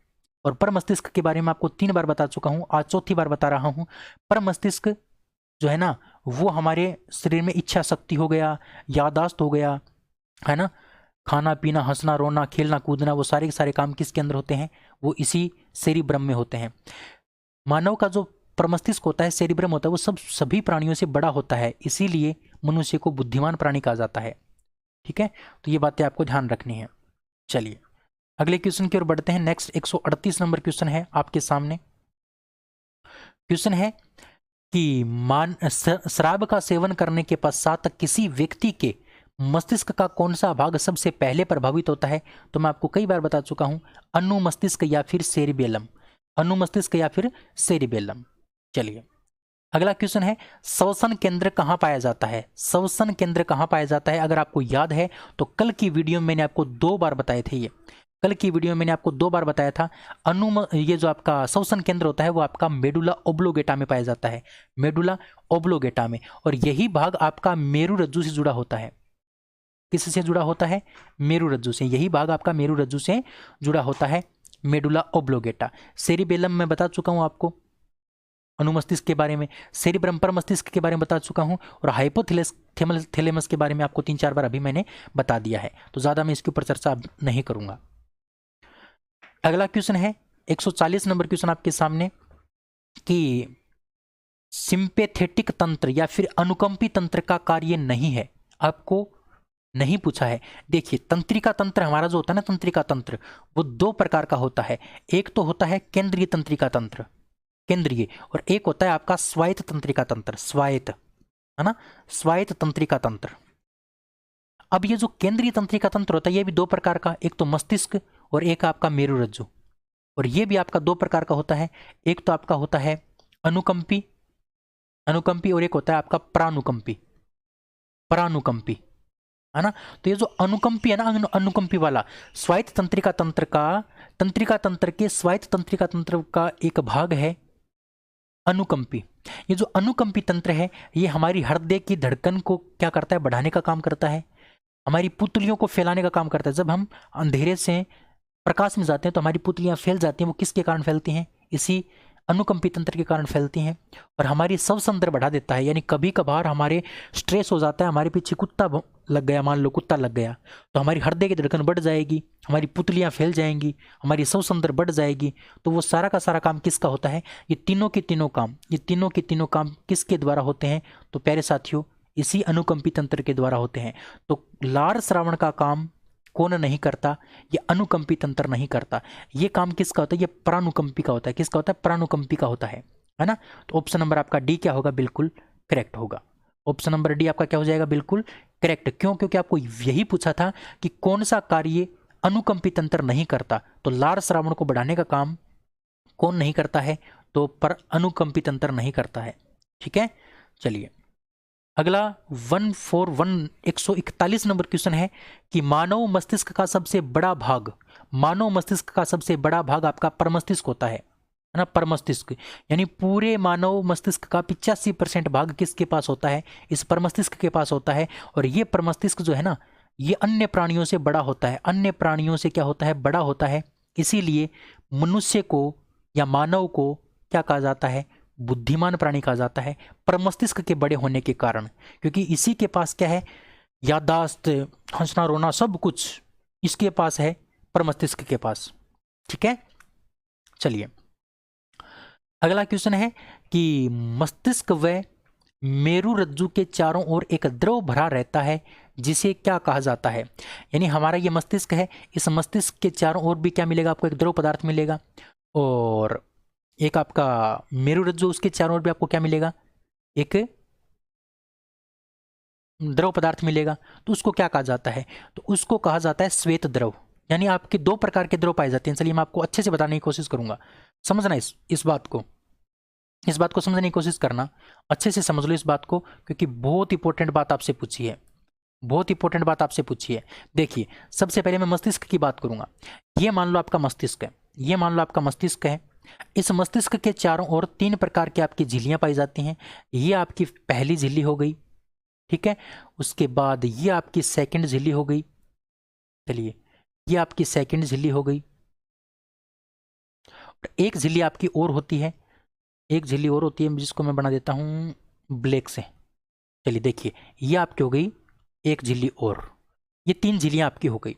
और पर मस्तिष्क के बारे में आपको 3 बार बता चुका हूँ, आज चौथी बार बता रहा हूँ। पर मस्तिष्क जो है ना वो हमारे शरीर में इच्छा शक्ति हो गया, यादाश्त हो गया, है ना, खाना पीना, हंसना रोना, खेलना कूदना, वो सारे के सारे काम किसके अंदर होते हैं, वो इसी सेरिब्रम में होते हैं। मानव का जो प्रमस्तिष्क होता है, सेरिब्रम होता है, वो सभी प्राणियों से बड़ा होता है, इसीलिए मनुष्य को बुद्धिमान प्राणी कहा जाता है। ठीक है, तो ये बातें आपको ध्यान रखनी है। चलिए अगले क्वेश्चन की ओर बढ़ते हैं। नेक्स्ट 138 नंबर क्वेश्चन है आपके सामने। क्वेश्चन है कि शराब का सेवन करने के पश्चात किसी व्यक्ति के मस्तिष्क का कौन सा भाग सबसे पहले प्रभावित होता है। तो मैं आपको कई बार बता चुका हूं, अनुमस्तिष्क या फिर सेरिबेलम, अनुमस्तिष्क या फिर सेरिबेलम। चलिए अगला क्वेश्चन है, श्वसन केंद्र कहाँ पाया जाता है। श्वसन केंद्र कहाँ पाया जाता है, अगर आपको याद है तो कल की वीडियो में मैंने आपको 2 बार बताए थे, ये कल की वीडियो में मैंने आपको 2 बार बताया था। ये जो आपका श्वसन केंद्र होता है वो आपका मेडुला ओब्लोगेटा में पाया जाता है, मेडुला ओब्लोगेटा में, और यही भाग आपका मेरु रज्जु से जुड़ा होता है। किससे जुड़ा होता है, मेरु रज्जु से, यही भाग आपका मेरु रज्जु से जुड़ा होता है, मेडुला ओब्लोगेटा। सेरिबेलम में बता चुका हूं आपको अनुमस्तिष्क के बारे में, सेरिब्रम पर मस्तिष्क के बारे में बता चुका हूं, और हाइपोथैलेमस के बारे में आपको 3-4 बार अभी मैंने बता दिया है, तो ज्यादा मैं इसके ऊपर चर्चा नहीं करूंगा। अगला क्वेश्चन है 140 नंबर क्वेश्चन आपके सामने कि सिंपैथेटिक तंत्र या फिर अनुकंपी तंत्र का कार्य नहीं है, आपको नहीं पूछा है। देखिए तंत्रिका तंत्र हमारा जो होता है ना, तंत्रिका तंत्र वो 2 प्रकार का होता है, एक तो होता है केंद्रीय तंत्रिका तंत्र, केंद्रीय, और एक होता है आपका स्वायत्त तंत्रिका तंत्र, स्वायत्त, है ना, स्वायत्त तंत्रिका तंत्र। अब ये जो केंद्रीय तंत्रिका तंत्र होता है ये भी 2 प्रकार का, एक तो मस्तिष्क और एक आपका मेरु रज्जु, और ये भी आपका 2 प्रकार का होता है, एक तो आपका होता है अनुकंपी, अनुकंपी, और एक होता है आपका प्रानुकंपी, प्रानुकंपी, है ना। तो ये जो अनुकंपी है ना, अनुकंपी वाला स्वायत्त तंत्रिका तंत्र का, तंत्रिका तंत्र के स्वायत्त तंत्रिका तंत्र का एक भाग है अनुकंपी। ये जो अनुकंपी तंत्र है ये हमारी हृदय की धड़कन को क्या करता है, बढ़ाने का काम करता है, हमारी पुतलियों को फैलाने का काम करता है। जब हम अंधेरे से प्रकाश में जाते हैं तो हमारी पुतलियां फैल जाती हैं, वो किसके कारण फैलती हैं, इसी अनुकंपी तंत्र के कारण फैलती हैं, और हमारी श्वसन बढ़ा देता है। यानी कभी कभार हमारे स्ट्रेस हो जाता है, हमारे पीछे कुत्ता लग गया, मान लो कुत्ता लग गया, तो हमारी हृदय की धड़कन बढ़ जाएगी, हमारी पुतलियां फैल जाएंगी, हमारी श्वसन बढ़ जाएगी। तो वो सारा का सारा काम किसका होता है, ये तीनों के तीनों काम, ये तीनों के तीनों काम किसके द्वारा होते हैं, तो प्यारे साथियों इसी अनुकंपी तंत्र के द्वारा होते हैं। तो लार श्रावण का काम कौन नहीं करता, ये अनुकंपी तंत्र नहीं करता, ये काम किसका होता है, ये प्रानुकंपी का होता है। किसका होता है, प्रानुकंपी का होता है ना। तो ऑप्शन नंबर आपका डी क्या होगा, बिल्कुल करेक्ट होगा, ऑप्शन नंबर डी आपका क्या हो जाएगा, बिल्कुल करेक्ट। क्यों? क्योंकि आपको यही पूछा था कि कौन सा कार्य अनुकंपी तंत्र नहीं करता, तो लार श्रावण को बढ़ाने का काम कौन नहीं करता है, तो पर अनुकंपी तंत्र नहीं करता है। ठीक है, चलिए अगला 141 नंबर क्वेश्चन है कि मानव मस्तिष्क का सबसे बड़ा भाग, मानव मस्तिष्क का सबसे बड़ा भाग आपका परमस्तिष्क होता है ना, परमस्तिष्क, यानी पूरे मानव मस्तिष्क का 85% भाग किसके पास होता है, इस परमस्तिष्क के पास होता है। और ये परमस्तिष्क जो है ना, ये अन्य प्राणियों से बड़ा होता है, अन्य प्राणियों से क्या होता है, बड़ा होता है। इसीलिए मनुष्य को या मानव को क्या कहा जाता है, बुद्धिमान प्राणी कहा जाता है, परमस्तिष्क के बड़े होने के कारण, क्योंकि इसी के पास क्या है, याददाश्त, हंसना रोना सब कुछ इसके पास है, परमस्तिष्क के पास। ठीक है, चलिए अगला क्वेश्चन है कि मस्तिष्क व मेरु रज्जु के चारों ओर एक द्रव भरा रहता है जिसे क्या कहा जाता है। यानी हमारा ये मस्तिष्क है, इस मस्तिष्क के चारों ओर भी क्या मिलेगा, आपको एक द्रव पदार्थ मिलेगा, और एक आपका मेरु रज्जु, उसके चारों ओर भी आपको क्या मिलेगा, एक द्रव पदार्थ मिलेगा। तो उसको क्या कहा जाता है, तो उसको कहा जाता है श्वेत द्रव। यानी आपके दो प्रकार के द्रव पाए जाते हैं। चलिए मैं आपको अच्छे से बताने की कोशिश करूंगा, समझना इस बात को, इस बात को समझने की कोशिश करना, अच्छे से समझ लो इस बात को, क्योंकि बहुत इंपॉर्टेंट बात आपसे पूछी है, बहुत इंपॉर्टेंट बात आपसे पूछी है। देखिए सबसे पहले मैं मस्तिष्क की बात करूंगा। ये मान लो आपका मस्तिष्क है, ये मान लो आपका मस्तिष्क है। इस मस्तिष्क के चारों ओर 3 प्रकार की आपकी झिल्लियां पाई जाती हैं। ये आपकी पहली झिल्ली हो गई, ठीक है। उसके बाद ये आपकी सेकंड झिल्ली हो गई, चलिए ये आपकी सेकंड झिल्ली हो गई। एक झिल्ली आपकी और होती है, एक झिल्ली और होती है जिसको मैं बना देता हूं ब्लैक से। चलिए देखिए ये आपकी हो गई एक झिल्ली और, ये 3 झिल्लियां आपकी हो गई।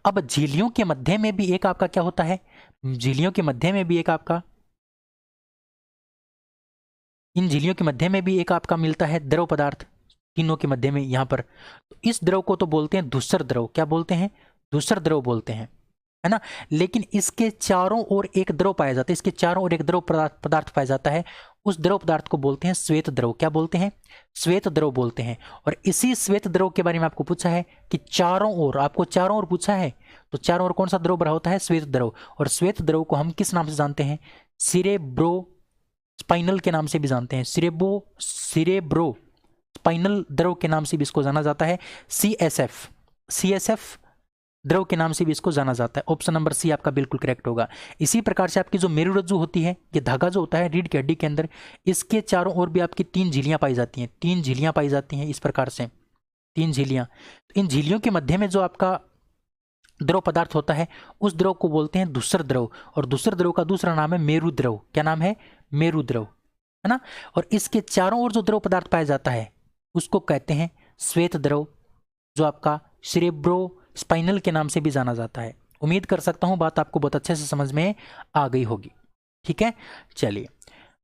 अब झिल्लियों के मध्य में भी एक आपका क्या होता है, झिल्लियों के मध्य में भी एक आपका, इन झिल्लियों के मध्य में भी एक आपका मिलता है द्रव पदार्थ, तीनों के मध्य में यहां पर। तो इस द्रव को तो बोलते हैं धूसर द्रव, क्या बोलते हैं, धूसर द्रव बोलते हैं, है ना। लेकिन इसके चारों ओर एक द्रव पाया जाता है, इसके चारों ओर एक द्रव पदार्थ पाया जाता है, उस द्रव पदार्थ को बोलते हैं श्वेत द्रव। क्या बोलते हैं, श्वेत द्रव बोलते हैं। और इसी श्वेत द्रव के बारे में आपको पूछा है कि चारों ओर, आपको चारों ओर पूछा है, तो चारों ओर कौन सा द्रव भरा होता है, श्वेत द्रव। और श्वेत द्रव को हम किस नाम से जानते हैं, सिरेब्रो स्पाइनल के नाम से भी जानते हैं, सिरेब्रो स्पाइनल द्रव के नाम से भी इसको जाना जाता है, CSF द्रव के नाम से भी इसको जाना जाता है। ऑप्शन नंबर सी आपका बिल्कुल करेक्ट होगा। इसी प्रकार से आपकी जो मेरुरज्जु होती है, ये धागा जो होता है रीढ़ की हड्डी के अंदर, इसके चारों ओर भी आपकी 3 झिल्लियां पाई जाती हैं, 3 झिल्लियां पाई जाती हैं इस प्रकार से, 3 झिल्लियां। इन झिल्लियों के मध्य में जो आपका द्रव पदार्थ होता है, उस द्रव को बोलते हैं धूसर द्रव। और धूसर द्रव का दूसरा नाम है मेरु द्रव। क्या नाम है, मेरु द्रव, है ना। और इसके चारों ओर जो द्रव पदार्थ पाया जाता है उसको कहते हैं श्वेत द्रव, जो आपका सिरेब्रो स्पाइनल के नाम से भी जाना जाता है। उम्मीद कर सकता हूं बात आपको बहुत अच्छे से समझ में आ गई होगी। ठीक है, चलिए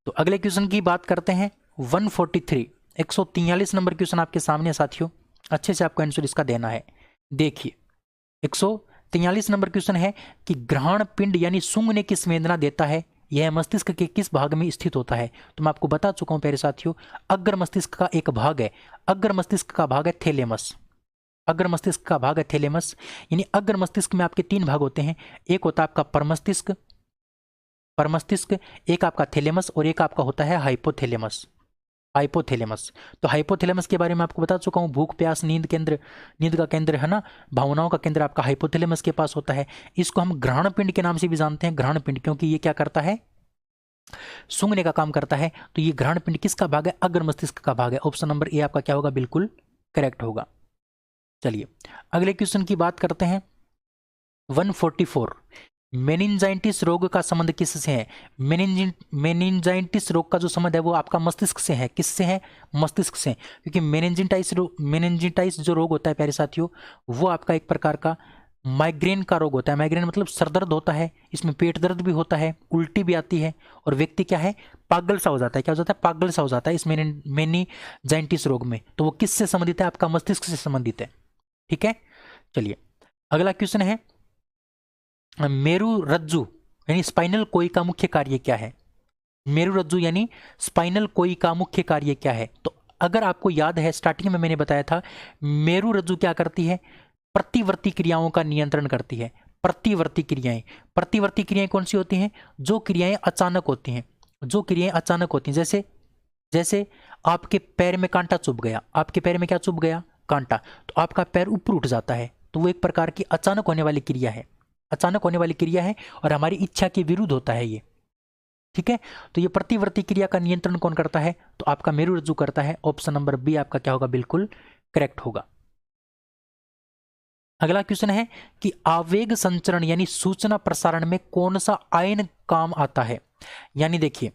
तो अगले क्वेश्चन की बात करते हैं। 143 नंबर क्वेश्चन आपके सामने साथियों, अच्छे से आपको आंसर इसका देना है। देखिए 143 नंबर क्वेश्चन है कि ग्रहण पिंड यानी सूंघने की संवेदना देता है, यह मस्तिष्क के किस भाग में स्थित होता है। तो मैं आपको बता चुका हूं प्यारे साथियों, अग्र मस्तिष्क का एक भाग है, अग्र मस्तिष्क का भाग है थैलेमस, अग्र मस्तिष्क का भाग है थैलेमस। यानी अग्र मस्तिष्क में आपके 3 भाग होते हैं, एक होता है आपका परमस्तिष्क, एक आपका थैलेमस, और एक आपका होता है हाइपोथैलेमस, हाइपोथैलेमस। तो हाइपोथैलेमस के बारे में आपको बता चुका हूं, भूख प्यास नींद केंद्र, नींद का केंद्र है ना, भावनाओं का केंद्र आपका हाइपोथैलेमस के पास होता है। इसको हम ग्रहण पिंड के नाम से भी जानते हैं, ग्रहण पिंड, क्योंकि ये क्या करता है, सूंघने का काम करता है। तो ये ग्रहण पिंड किसका भाग है, अग्र मस्तिष्क का भाग है। ऑप्शन नंबर ए आपका क्या होगा, बिल्कुल करेक्ट होगा। चलिए अगले क्वेश्चन की बात करते हैं। 144 मेनिंजाइटिस रोग का संबंध किससे है। मेनिंजाइटिस रोग का जो संबंध है वो आपका मस्तिष्क से है। किससे है, मस्तिष्क से, क्योंकि मेनिंजाइटिस जो रोग होता है प्यारे साथियों, वो आपका एक प्रकार का माइग्रेन का रोग होता है। माइग्रेन मतलब सरदर्द होता है, इसमें पेट दर्द भी होता है, उल्टी भी आती है, और व्यक्ति क्या है, पागल सा हो जाता है। क्या हो जाता है, पागल सा हो जाता है इस मेनिंजाइटिस रोग में। तो वो किससे संबंधित है, आपका मस्तिष्क से संबंधित है। ठीक है, चलिए अगला क्वेश्चन है, मेरुरज्जु यानी स्पाइनल कोई का मुख्य कार्य क्या है। मेरुरज्जु यानी स्पाइनल कोई का मुख्य कार्य क्या है। तो अगर आपको याद है स्टार्टिंग में मैंने बताया था मेरु रज्जु क्या करती है, प्रतिवर्ती क्रियाओं का नियंत्रण करती है। प्रतिवर्ती क्रियाएं कौन सी होती हैं, जो क्रियाएं अचानक होती हैं, जो क्रियाएं अचानक होती हैं। जैसे जैसे आपके पैर में कांटा चुभ गया, आपके पैर में क्या चुभ गया, कांटा, तो आपका पैर ऊपर उठ जाता है, तो वो एक प्रकार की अचानक होने वाली क्रिया है, अचानक होने वाली क्रिया है और हमारी इच्छा के विरुद्ध होता है ये, ठीक है। तो ये प्रतिवर्ती क्रिया का नियंत्रण कौन करता है, तो आपका मेरु रज्जु करता है। ऑप्शन नंबर बी आपका क्या होगा, बिल्कुल करेक्ट होगा। अगला क्वेश्चन है कि आवेग संचरण यानी सूचना प्रसारण में कौन सा आयन काम आता है। यानी देखिए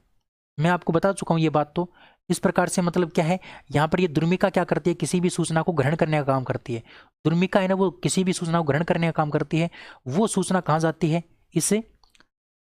मैं आपको बता चुका हूं ये बात, तो इस प्रकार से मतलब क्या है, यहाँ पर ये द्रुमिका क्या करती है, किसी भी सूचना को ग्रहण करने का काम करती है। द्रुमिका है ना, वो किसी भी सूचना को ग्रहण करने का काम करती है। वो सूचना कहाँ जाती है, इससे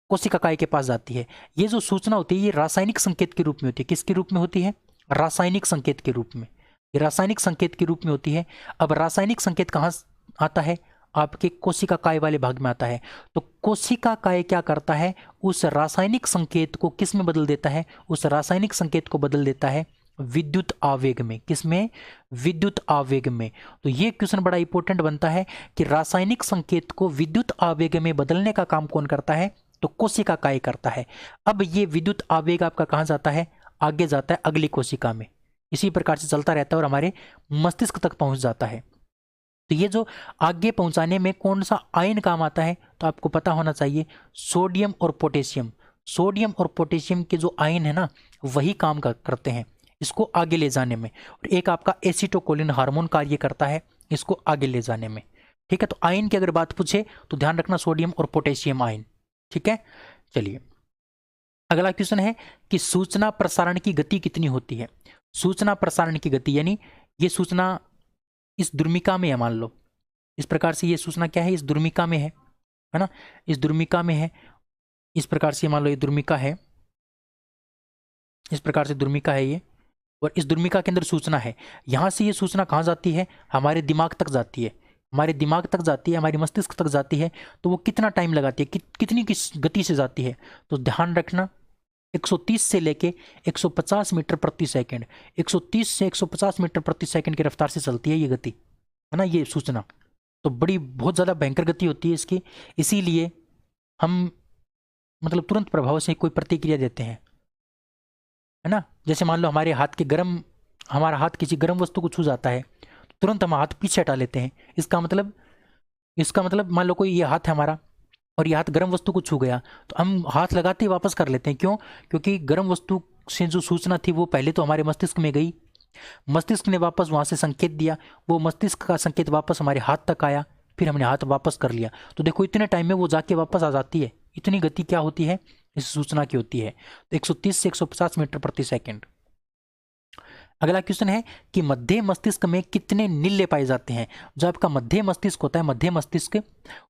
कोशिकाकाय के पास जाती है। ये जो सूचना होती है ये रासायनिक संकेत के रूप में होती है। किसके रूप में होती है, रासायनिक संकेत के रूप में, ये रासायनिक संकेत के रूप में होती है। अब रासायनिक संकेत कहाँ आता है, आपके कोशिकाकाय वाले भाग में आता है। तो कोशिकाकाय क्या करता है, उस रासायनिक संकेत को किस में बदल देता है, उस रासायनिक संकेत को बदल देता है विद्युत आवेग में। किसमें, विद्युत आवेग में। तो ये क्वेश्चन बड़ा इंपॉर्टेंट बनता है कि रासायनिक संकेत को विद्युत आवेग में बदलने का काम कौन करता है, तो कोशिकाकाय करता है। अब ये विद्युत आवेग आपका कहाँ जाता है, आगे जाता है अगली कोशिका में, इसी प्रकार से चलता रहता है और हमारे मस्तिष्क तक पहुंच जाता है। तो ये जो आगे पहुंचाने में कौन सा आयन काम आता है, तो आपको पता होना चाहिए सोडियम और पोटेशियम। सोडियम और पोटेशियम के जो आयन है ना, वही काम करते हैं इसको आगे ले जाने में। और एक आपका एसिटोकोलिन हार्मोन कार्य करता है इसको आगे ले जाने में, ठीक है। तो आयन की अगर बात पूछे तो ध्यान रखना सोडियम और पोटेशियम आयन, ठीक है। चलिए अगला क्वेश्चन है कि सूचना प्रसारण की गति कितनी होती है। सूचना प्रसारण की गति यानी ये सूचना इस द्रुमिका में है, मान लो इस प्रकार से ये सूचना क्या है, इस द्रुमिका में है ना, इस द्रुमिका में है। इस प्रकार से मान लो ये द्रुमिका है, इस प्रकार से द्रुमिका है ये, और इस द्रुमिका के अंदर सूचना है। यहां से ये सूचना कहाँ जाती है, हमारे दिमाग तक जाती है, हमारे दिमाग तक जाती है, हमारी मस्तिष्क तक जाती है। तो वो कितना टाइम लगाती है, कितनी किस गति से जाती है, तो ध्यान रखना 130 से लेके 150 मीटर प्रति सेकंड, 130 से 150 मीटर प्रति सेकंड की रफ्तार से चलती है ये गति, है ना, ये सूचना। तो बड़ी बहुत ज़्यादा भयंकर गति होती है इसकी, इसीलिए हम मतलब तुरंत प्रभाव से कोई प्रतिक्रिया देते हैं, है ना। जैसे मान लो हमारे हाथ के गर्म, हमारा हाथ किसी गर्म वस्तु को छू जाता है, तुरंत हम हाथ पीछे हटा लेते हैं। इसका मतलब मान लो कोई ये हाथ है हमारा और ये हाथ गर्म वस्तु को छू गया, तो हम हाथ लगाते ही वापस कर लेते हैं। क्यों, क्योंकि गर्म वस्तु से जो सूचना थी वो पहले तो हमारे मस्तिष्क में गई, मस्तिष्क ने वापस वहाँ से संकेत दिया, वो मस्तिष्क का संकेत वापस हमारे हाथ तक आया, फिर हमने हाथ वापस कर लिया। तो देखो इतने टाइम में वो जाके वापस आ जाती है, इतनी गति क्या होती है इस सूचना की होती है। तो 130 से 150 मीटर प्रति सेकेंड। अगला क्वेश्चन है कि मध्य मस्तिष्क में कितने नीले पाए जाते हैं। जो आपका मध्य मस्तिष्क होता है, मध्य मस्तिष्क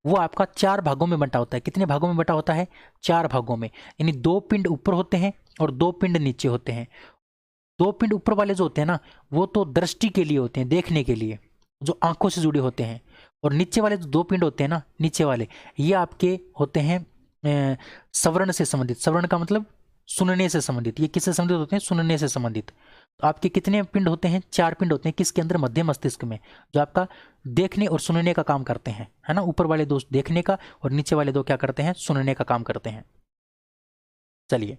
वो आपका 4 भागों में बंटा होता है। कितने भागों में बंटा होता है, 4 भागों में, यानी 2 पिंड ऊपर होते हैं और 2 पिंड नीचे होते हैं। 2 पिंड ऊपर वाले जो होते हैं ना, वो तो दृष्टि के लिए होते हैं, देखने के लिए, जो आंखों से जुड़े होते हैं। और नीचे वाले जो 2 पिंड होते हैं ना, नीचे वाले, ये आपके होते हैं श्रवण से संबंधित। श्रवण का मतलब सुनने से संबंधित। ये किससे संबंधित होते हैं, सुनने से संबंधित। तो आपके कितने पिंड होते हैं, 4 पिंड होते हैं। किसके अंदर, मध्य मस्तिष्क में, जो आपका देखने और सुनने का काम करते हैं, है ना। ऊपर वाले 2 देखने का और नीचे वाले 2 क्या करते हैं, सुनने का काम करते हैं। चलिए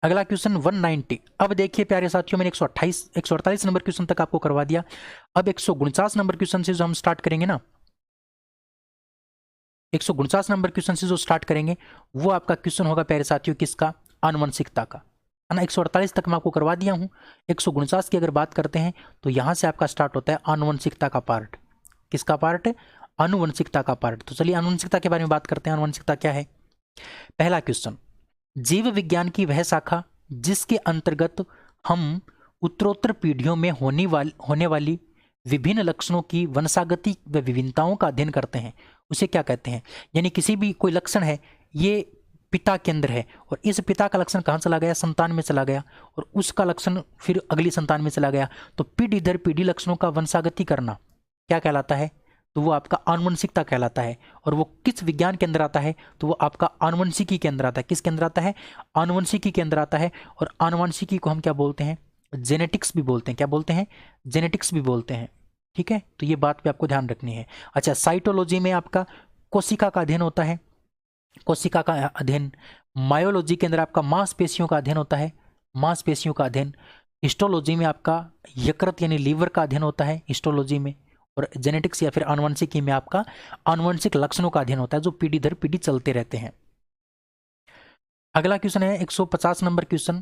अगला क्वेश्चन 190। अब देखिए प्यारे साथियों, मैंने 148 नंबर क्वेश्चन तक आपको करवा दिया। अब 149 नंबर क्वेश्चन से जो हम स्टार्ट करेंगे ना, 149 नंबर क्वेश्चन से जो स्टार्ट करेंगे वो आपका क्वेश्चन होगा प्यारे साथियों किसका, आनुवंशिकता का, है ना। 148 तक मैं आपको करवा दिया हूँ। 149 की अगर बात करते हैं तो यहाँ से आपका स्टार्ट होता है आनुवंशिकता का पार्ट। किसका पार्ट, आनुवंशिकता का पार्ट। तो चलिए आनुवंशिकता के बारे में बात करते हैं। आनुवंशिकता क्या है। पहला क्वेश्चन, जीव विज्ञान की वह शाखा जिसके अंतर्गत हम उत्तरोत्तर पीढ़ियों में होने वाली विभिन्न लक्षणों की वंशागति व विभिन्नताओं का अध्ययन करते हैं, उसे क्या कहते हैं। यानी किसी भी कोई लक्षण है, ये पिता के अंदर है और इस पिता का लक्षण कहाँ चला गया, संतान में चला गया, और उसका लक्षण फिर अगली संतान में चला गया। तो पीढ़ी दर पीढ़ी लक्षणों का वंशागति करना क्या कहलाता है, तो वो आपका आनुवंशिकता कहलाता है। और वो किस विज्ञान के अंदर आता है, तो वो आपका आनुवंशिकी के अंदर आता है। किसके अंदर आता है, आनुवंशिकी के अंदर आता है। और आनुवंशिकी को हम क्या बोलते हैं, जेनेटिक्स भी बोलते हैं। क्या बोलते हैं? जेनेटिक्स भी बोलते हैं। ठीक है, तो ये बात पे आपको ध्यान रखनी है। अच्छा, साइटोलॉजी में आपका कोशिका का अध्ययन होता है, कोशिका का अध्ययन। मायोलॉजी के अंदर आपका मांसपेशियों का अध्ययन होता है, मांसपेशियों का अध्ययन। हिस्टोलॉजी में आपका यकृत यानी लीवर का अध्ययन होता है हिस्टोलॉजी में। और जेनेटिक्स या फिर आनुवंशिकी में आपका आनुवंशिक लक्षणों का अध्ययन होता है, जो पीढ़ी दर पीढ़ी चलते रहते हैं। अगला क्वेश्चन है 150 नंबर क्वेश्चन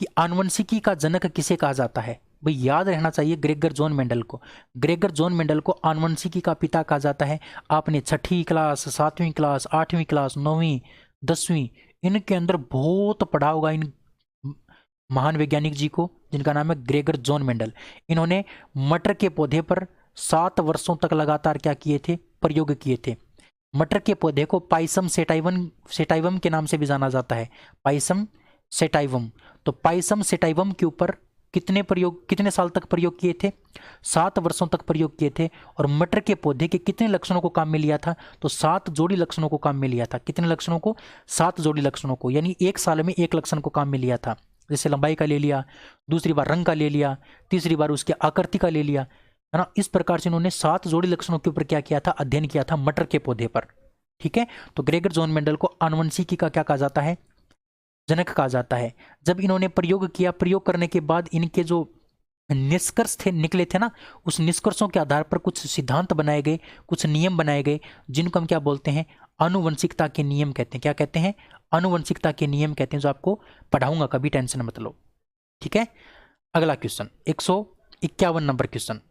कि आनुवंशिकी का जनक किसे कहा जाता है? भाई याद रहना चाहिए ग्रेगर जॉन मेंडल को। ग्रेगर जॉन मेंडल को आनुवंशिकी का पिता कहा जाता है। आपने छठी क्लास, 7वीं क्लास, 8वीं क्लास, 9वीं, 10वीं इनके अंदर बहुत पढ़ा होगा इन महान वैज्ञानिक जी को, जिनका नाम है ग्रेगर जॉन मेंडल। इन्होंने मटर के पौधे पर 7 वर्षों तक लगातार क्या किए थे? प्रयोग किए थे। मटर के पौधे को पाइसम सेटाइवम के नाम से भी जाना जाता है, पाइसम सेटाइवम। तो पाइसम सेटाइवम के ऊपर कितने साल तक प्रयोग किए थे? 7 वर्षों तक प्रयोग किए थे। और मटर के पौधे के कितने लक्षणों को काम में लिया था? तो 7 जोड़ी लक्षणों को काम में लिया था। कितने लक्षणों को? 7 जोड़ी लक्षणों को, यानी 1 साल में 1 लक्षण को काम में लिया था। जैसे लंबाई का ले लिया, दूसरी बार रंग का ले लिया, तीसरी बार उसके आकृति का ले लिया, है ना। इस प्रकार से इन्होंने 7 जोड़ी लक्षणों के ऊपर क्या किया था? अध्ययन किया था मटर के पौधे पर। ठीक है, तो ग्रेगर जॉन मेंडल को आनुवंशिकी का क्या कहा जाता है? जनक कहा जाता है। जब इन्होंने प्रयोग किया, प्रयोग करने के बाद इनके जो निष्कर्ष थे निकले थे ना, उस निष्कर्षों के आधार पर कुछ सिद्धांत बनाए गए, कुछ नियम बनाए गए, जिनको हम क्या बोलते हैं? आनुवंशिकता के नियम कहते हैं। क्या कहते हैं? आनुवंशिकता के नियम कहते हैं, जो आपको पढ़ाऊंगा, कभी टेंशन मत लो। ठीक है, अगला question 151 number question.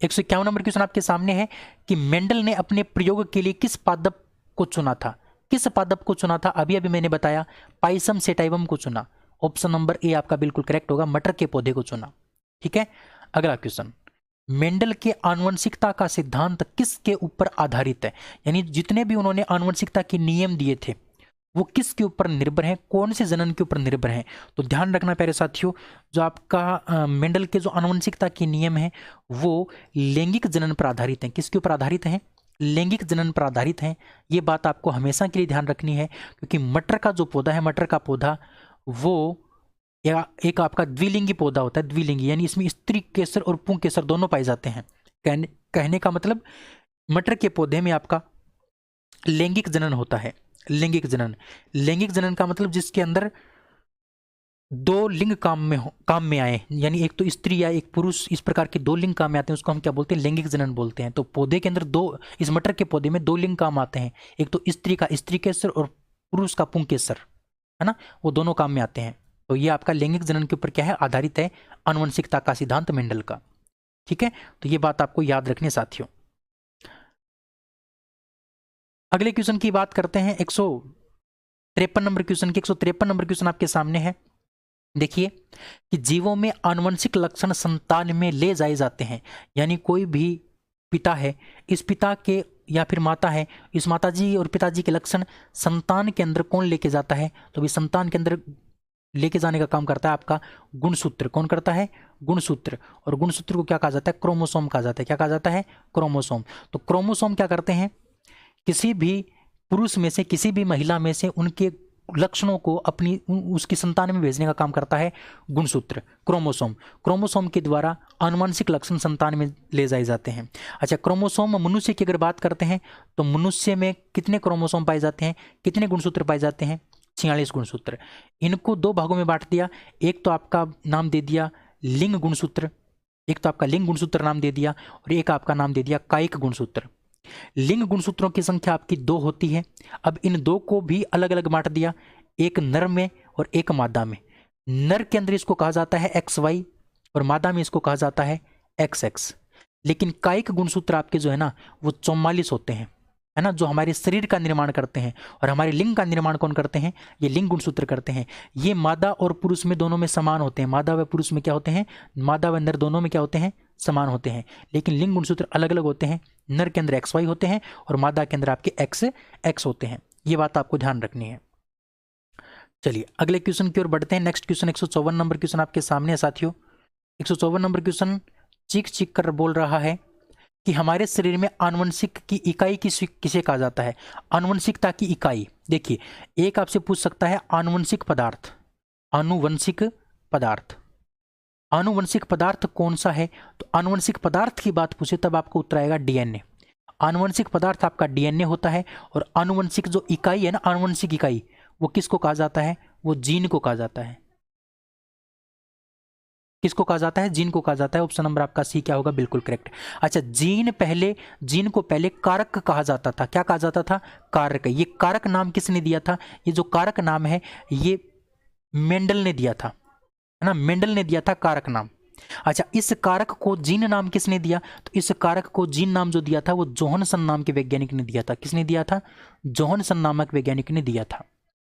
151 number question आपके सामने है कि मेंडल ने अपने प्रयोग के लिए किस पादप को चुना था? किस पादप को चुना था? अभी अभी मैंने बताया, पाइसम सेटाइवम को चुना। ऑप्शन नंबर ए आपका बिल्कुल करेक्ट होगा, मटर के पौधे को चुना। ठीक है, अगला क्वेश्चन, मेंडल के आनुवंशिकता का सिद्धांत किसके ऊपर आधारित है? यानी जितने भी उन्होंने आनुवंशिकता के नियम दिए थे, वो किसके ऊपर निर्भर हैं? कौन से जनन के ऊपर निर्भर हैं? तो ध्यान रखना प्यारे साथियों, जो आपका मेंडल के जो आनुवंशिकता के नियम हैं, वो लैंगिक जनन पर आधारित हैं। किसके ऊपर आधारित हैं? लैंगिक जनन पर आधारित हैं। ये बात आपको हमेशा के लिए ध्यान रखनी है, क्योंकि मटर का जो पौधा है, मटर का पौधा वो या एक आपका द्विलिंगी पौधा होता है, द्विलिंगी, यानी इसमें स्त्री केसर और पुंग केसर दोनों पाए जाते हैं। कहने का मतलब मटर के पौधे में आपका लैंगिक जनन होता है। लैंगिक जनन का मतलब जिसके अंदर 2 लिंग काम में आए, यानी एक तो स्त्री या एक पुरुष, इस प्रकार के 2 लिंग काम में आते हैं, उसको हम क्या बोलते हैं? लैंगिक जनन बोलते हैं। तो पौधे के अंदर इस मटर के पौधे में 2 लिंग काम आते हैं, एक तो स्त्री का स्त्री केसर और पुरुष का पुंग केसर, है ना, वो दोनों काम में आते हैं। तो ये आपका लैंगिक जनन के ऊपर क्या है? आधारित है आनुवंशिकता का सिद्धांत मेंडल का। ठीक है, तो ये बात आपको याद रखनी है साथियों। अगले क्वेश्चन की बात करते हैं 153 नंबर क्वेश्चन की। 153 नंबर क्वेश्चन आपके सामने है। देखिए कि जीवों में आनुवंशिक लक्षण संतान में ले जाए जाते हैं, यानी कोई भी पिता है, इस पिता के या फिर माता है, इस माताजी और पिताजी के लक्षण संतान के अंदर कौन लेके जाता है? तो भी संतान के अंदर लेके जाने का काम करता है आपका गुणसूत्र। कौन करता है? गुणसूत्र। और गुणसूत्र को क्या कहा जाता है? क्रोमोसोम कहा जाता है। क्या कहा जाता है? क्रोमोसोम। तो क्रोमोसोम क्या करते हैं? किसी भी पुरुष में से, किसी भी महिला में से उनके लक्षणों को अपनी उसकी संतान में भेजने का काम करता है गुणसूत्र, क्रोमोसोम। क्रोमोसोम के द्वारा आनुवंशिक लक्षण संतान में ले जाए जाते हैं। अच्छा, क्रोमोसोम मनुष्य की अगर बात करते हैं तो मनुष्य में कितने क्रोमोसोम पाए जाते हैं? कितने गुणसूत्र पाए जाते हैं? 46 गुणसूत्र। इनको 2 भागों में बांट दिया। एक तो आपका नाम दे दिया लिंग गुणसूत्र, एक तो आपका लिंग गुणसूत्र नाम दे दिया, और एक आपका नाम दे दिया कायिक गुणसूत्र। लिंग गुणसूत्रों की संख्या आपकी 2 होती है। अब इन 2 को भी अलग अलग बांट दिया, एक नर में और एक मादा में। नर के अंदर इसको कहा जाता है XY और मादा में इसको कहा जाता है XX। लेकिन कायिक गुणसूत्र आपके जो है ना, वो 44 होते हैं, है ना, जो हमारे शरीर का निर्माण करते हैं। और हमारे लिंग का निर्माण कौन करते हैं? ये लिंग गुणसूत्र करते हैं। ये मादा और पुरुष में दोनों में समान होते हैं। मादा व पुरुष में क्या होते हैं? मादा व नर दोनों में क्या होते हैं? समान होते हैं। लेकिन लिंग गुणसूत्र अलग अलग होते हैं। नर के अंदर XY होते हैं और मादा के अंदर आपके XX होते हैं। ये बात आपको ध्यान रखनी है। चलिए अगले क्वेश्चन की ओर बढ़ते हैं। नेक्स्ट क्वेश्चन 154 नंबर क्वेश्चन आपके सामने है साथियों। 154 नंबर क्वेश्चन चीख चीख कर बोल रहा है कि हमारे शरीर में आनुवंशिक की इकाई किसे कहा जाता है? आनुवंशिकता की इकाई। देखिए, एक आपसे पूछ सकता है आनुवंशिक पदार्थ, आनुवंशिक पदार्थ, आनुवंशिक पदार्थ कौन सा है? तो आनुवंशिक पदार्थ की बात पूछे तब आपको उत्तर आएगा डीएनए। आनुवंशिक पदार्थ आपका डीएनए होता है। और आनुवंशिक जो इकाई है ना, आनुवंशिक इकाई, वो किसको कहा जाता है? वो जीन को कहा जाता है। किसको कहा जाता है? जीन को कहा जाता है। ऑप्शन नंबर आपका सी क्या होगा? बिल्कुल करेक्ट। अच्छा, जीन को पहले कारक कहा जाता था। क्या कहा जाता था? कारक। ये कारक नाम किसने दिया था? ये जो कारक नाम है ये मेंडल ने दिया था, है ना, मेंडल ने दिया था कारक नाम। अच्छा, इस कारक को जीन नाम किसने दिया? तो इस कारक को जीन नाम जो दिया था वो जोहानसन नाम के वैज्ञानिक ने दिया था। किसने दिया था? जोहानसन नामक वैज्ञानिक ने दिया था।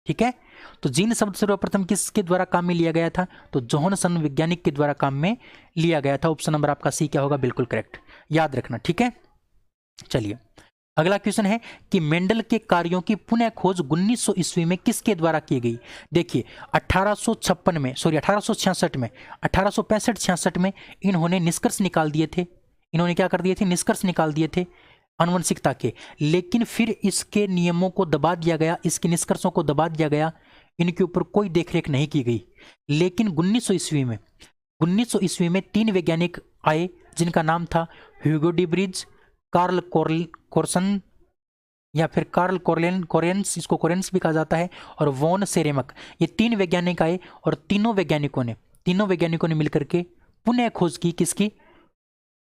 ठीक है, तो जीन शब्द सर्वप्रथम किसके द्वारा काम में लिया गया था? तो जोहानसन वैज्ञानिक के द्वारा काम में लिया गया था। ऑप्शन नंबर आपका सी क्या होगा? बिल्कुल करेक्ट, याद रखना। ठीक है, चलिए अगला क्वेश्चन है कि मेंडल के कार्यों की पुनः खोज 1900 ईस्वी में किसके द्वारा की गई? देखिए 1866 में, सॉरी 1866 में, 1865-66 में इन्होंने निष्कर्ष निकाल दिए थे। इन्होंने क्या कर दिए थे? निष्कर्ष निकाल दिए थे आनुवंशिकता के। लेकिन फिर इसके नियमों को दबा दिया गया, इसके निष्कर्षों को दबा दिया गया, इनके ऊपर कोई देखरेख नहीं की गई। लेकिन 1900 ईस्वी में 3 वैज्ञानिक आए जिनका नाम था Hugo de Vries, Carl Correns या फिर कार्ल कोरेंस, इसको कोरेंस भी कहा जाता है, और वॉन सेरेमक। ये 3 वैज्ञानिक आए और तीनों वैज्ञानिकों ने मिलकर के पुनः खोज की किसकी?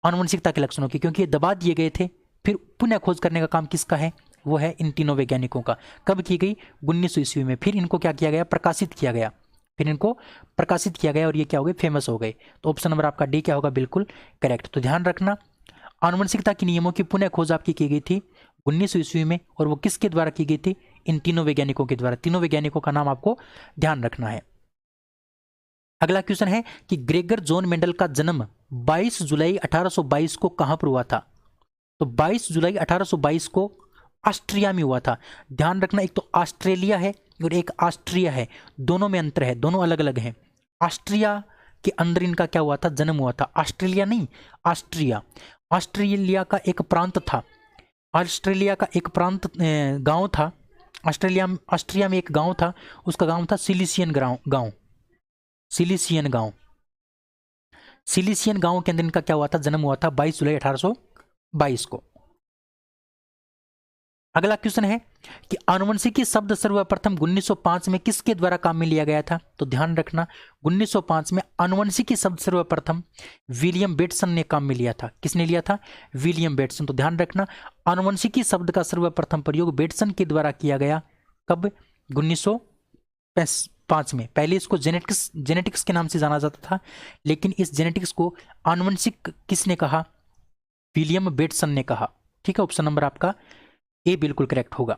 आनुवंशिकता के लक्षणों की, क्योंकि ये दबा दिए गए थे। फिर पुनः खोज करने का काम किसका है? वो है इन तीनों वैज्ञानिकों का। कब की गई? 1900 ईस्वी में। फिर इनको क्या किया गया? प्रकाशित किया गया और ये क्या हो गए? फेमस हो गए। तो ऑप्शन नंबर आपका डी क्या होगा? बिल्कुल करेक्ट। तो ध्यान रखना, आनुवंशिकता के नियमों की पुनः खोज आपकी की गई थी 1900 ईस्वी में, और वो किसके द्वारा की गई थी? इन तीनों वैज्ञानिकों के द्वारा। तीनों वैज्ञानिकों का नाम आपको ध्यान रखना है। अगला क्वेश्चन है कि ग्रेगर जॉन मेंडल का जन्म 22 जुलाई 1822 को कहां पर हुआ था? तो 22 जुलाई 1822 को ऑस्ट्रिया में हुआ था। ध्यान रखना, एक तो ऑस्ट्रेलिया है और एक ऑस्ट्रिया है, दोनों में अंतर है, दोनों अलग अलग हैं। ऑस्ट्रिया के अंदर इनका क्या हुआ था? जन्म हुआ था। ऑस्ट्रेलिया नहीं, ऑस्ट्रिया। ऑस्ट्रेलिया का एक प्रांत था, गांव था। ऑस्ट्रिया में एक गांव था, उसका गांव था सिलिसियन गांव के अंदर इनका क्या हुआ था? जन्म हुआ था 22 जुलाई 1822 को। अगला क्वेश्चन है कि आनुवंशिकी शब्द सर्वप्रथम 1905 में किसके द्वारा काम में लिया गया था? तो ध्यान रखना, 1905 में आनुवंशिकी शब्द सर्वप्रथम विलियम बेटसन ने काम में लिया था। किसने लिया था? William Bateson. तो ध्यान रखना, आनुवंशिकी शब्द का सर्वप्रथम प्रयोग बेटसन के द्वारा किया गया। कब? 1905 में। पहले इसको जेनेटिक्स के नाम से जाना जाता था, लेकिन इस जेनेटिक्स को आनुवंशिक किसने कहा? विलियम बेटसन ने कहा। ठीक है, ऑप्शन नंबर आपका ए बिल्कुल करेक्ट होगा।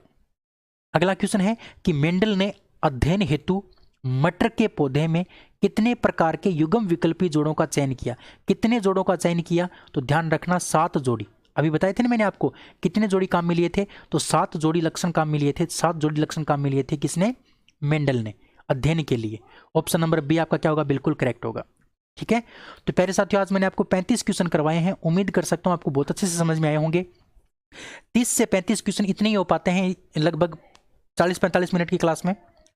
अगला क्वेश्चन है कि मेंडल ने अध्ययन हेतु मटर के पौधे में कितने प्रकार के युग्म विकल्पी जोड़ों का चयन किया? कितने जोड़ों का चयन किया? तो ध्यान रखना, 7 जोड़ी। अभी बताए थे ना मैंने आपको कितने जोड़ी काम में लिए थे? तो 7 जोड़ी लक्षण काम में लिए थे। 7 जोड़ी लक्षण काम में लिए थे किसने? मेंडल ने, अध्ययन के लिए। ऑप्शन नंबर बी आपका क्या होगा? बिल्कुल करेक्ट होगा। ठीक है, तो प्यारे साथियों, आज मैंने आपको 35 क्वेश्चन करवाए हैं। उम्मीद कर सकता हूं आपको बहुत अच्छे से समझ में आए होंगे। 30 से 35 क्वेश्चन इतने ही हो पाते हैं लगभग 40-45 मिनट की क्लास में।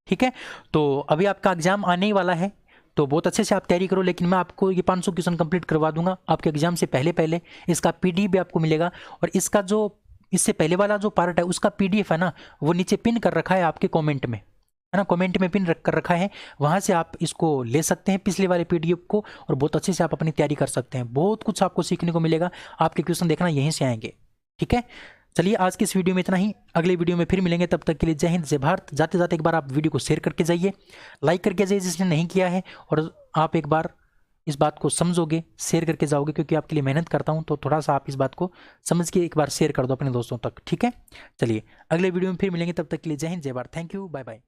ठीक है, तो अभी आपका एग्जाम आने ही वाला है, तो बहुत अच्छे से आप तैयारी करो। लेकिन मैं आपको ये 500 क्वेश्चन कंप्लीट करवा दूंगा आपके एग्जाम से पहले। इसका पीडीएफ भी आपको मिलेगा, और इसका जो इससे पहले वाला जो पार्ट है उसका पीडीएफ है ना, वो नीचे पिन कर रखा है आपके कॉमेंट में, है ना, कमेंट में पिन कर रखा है। वहाँ से आप इसको ले सकते हैं, पिछले वाले पीडीएफ को, और बहुत अच्छे से आप अपनी तैयारी कर सकते हैं। बहुत कुछ आपको सीखने को मिलेगा। आपके क्वेश्चन देखना यहीं से आएंगे। ठीक है, चलिए आज की इस वीडियो में इतना ही। अगले वीडियो में फिर मिलेंगे, तब तक के लिए जय हिंद जय भारत। जाते जाते एक बार आप वीडियो को शेयर करके जाइए, लाइक करके जाइए जिसने नहीं किया है, और आप एक बार इस बात को समझोगे, शेयर करके जाओगे, क्योंकि आपके लिए मेहनत करता हूं, तो थोड़ा सा आप इस बात को समझ के एक बार शेयर कर दो अपने दोस्तों तक। ठीक है, चलिए अगले वीडियो में फिर मिलेंगे, तब तक के लिए जय हिंद जय Bharat. Thank you, bye bye.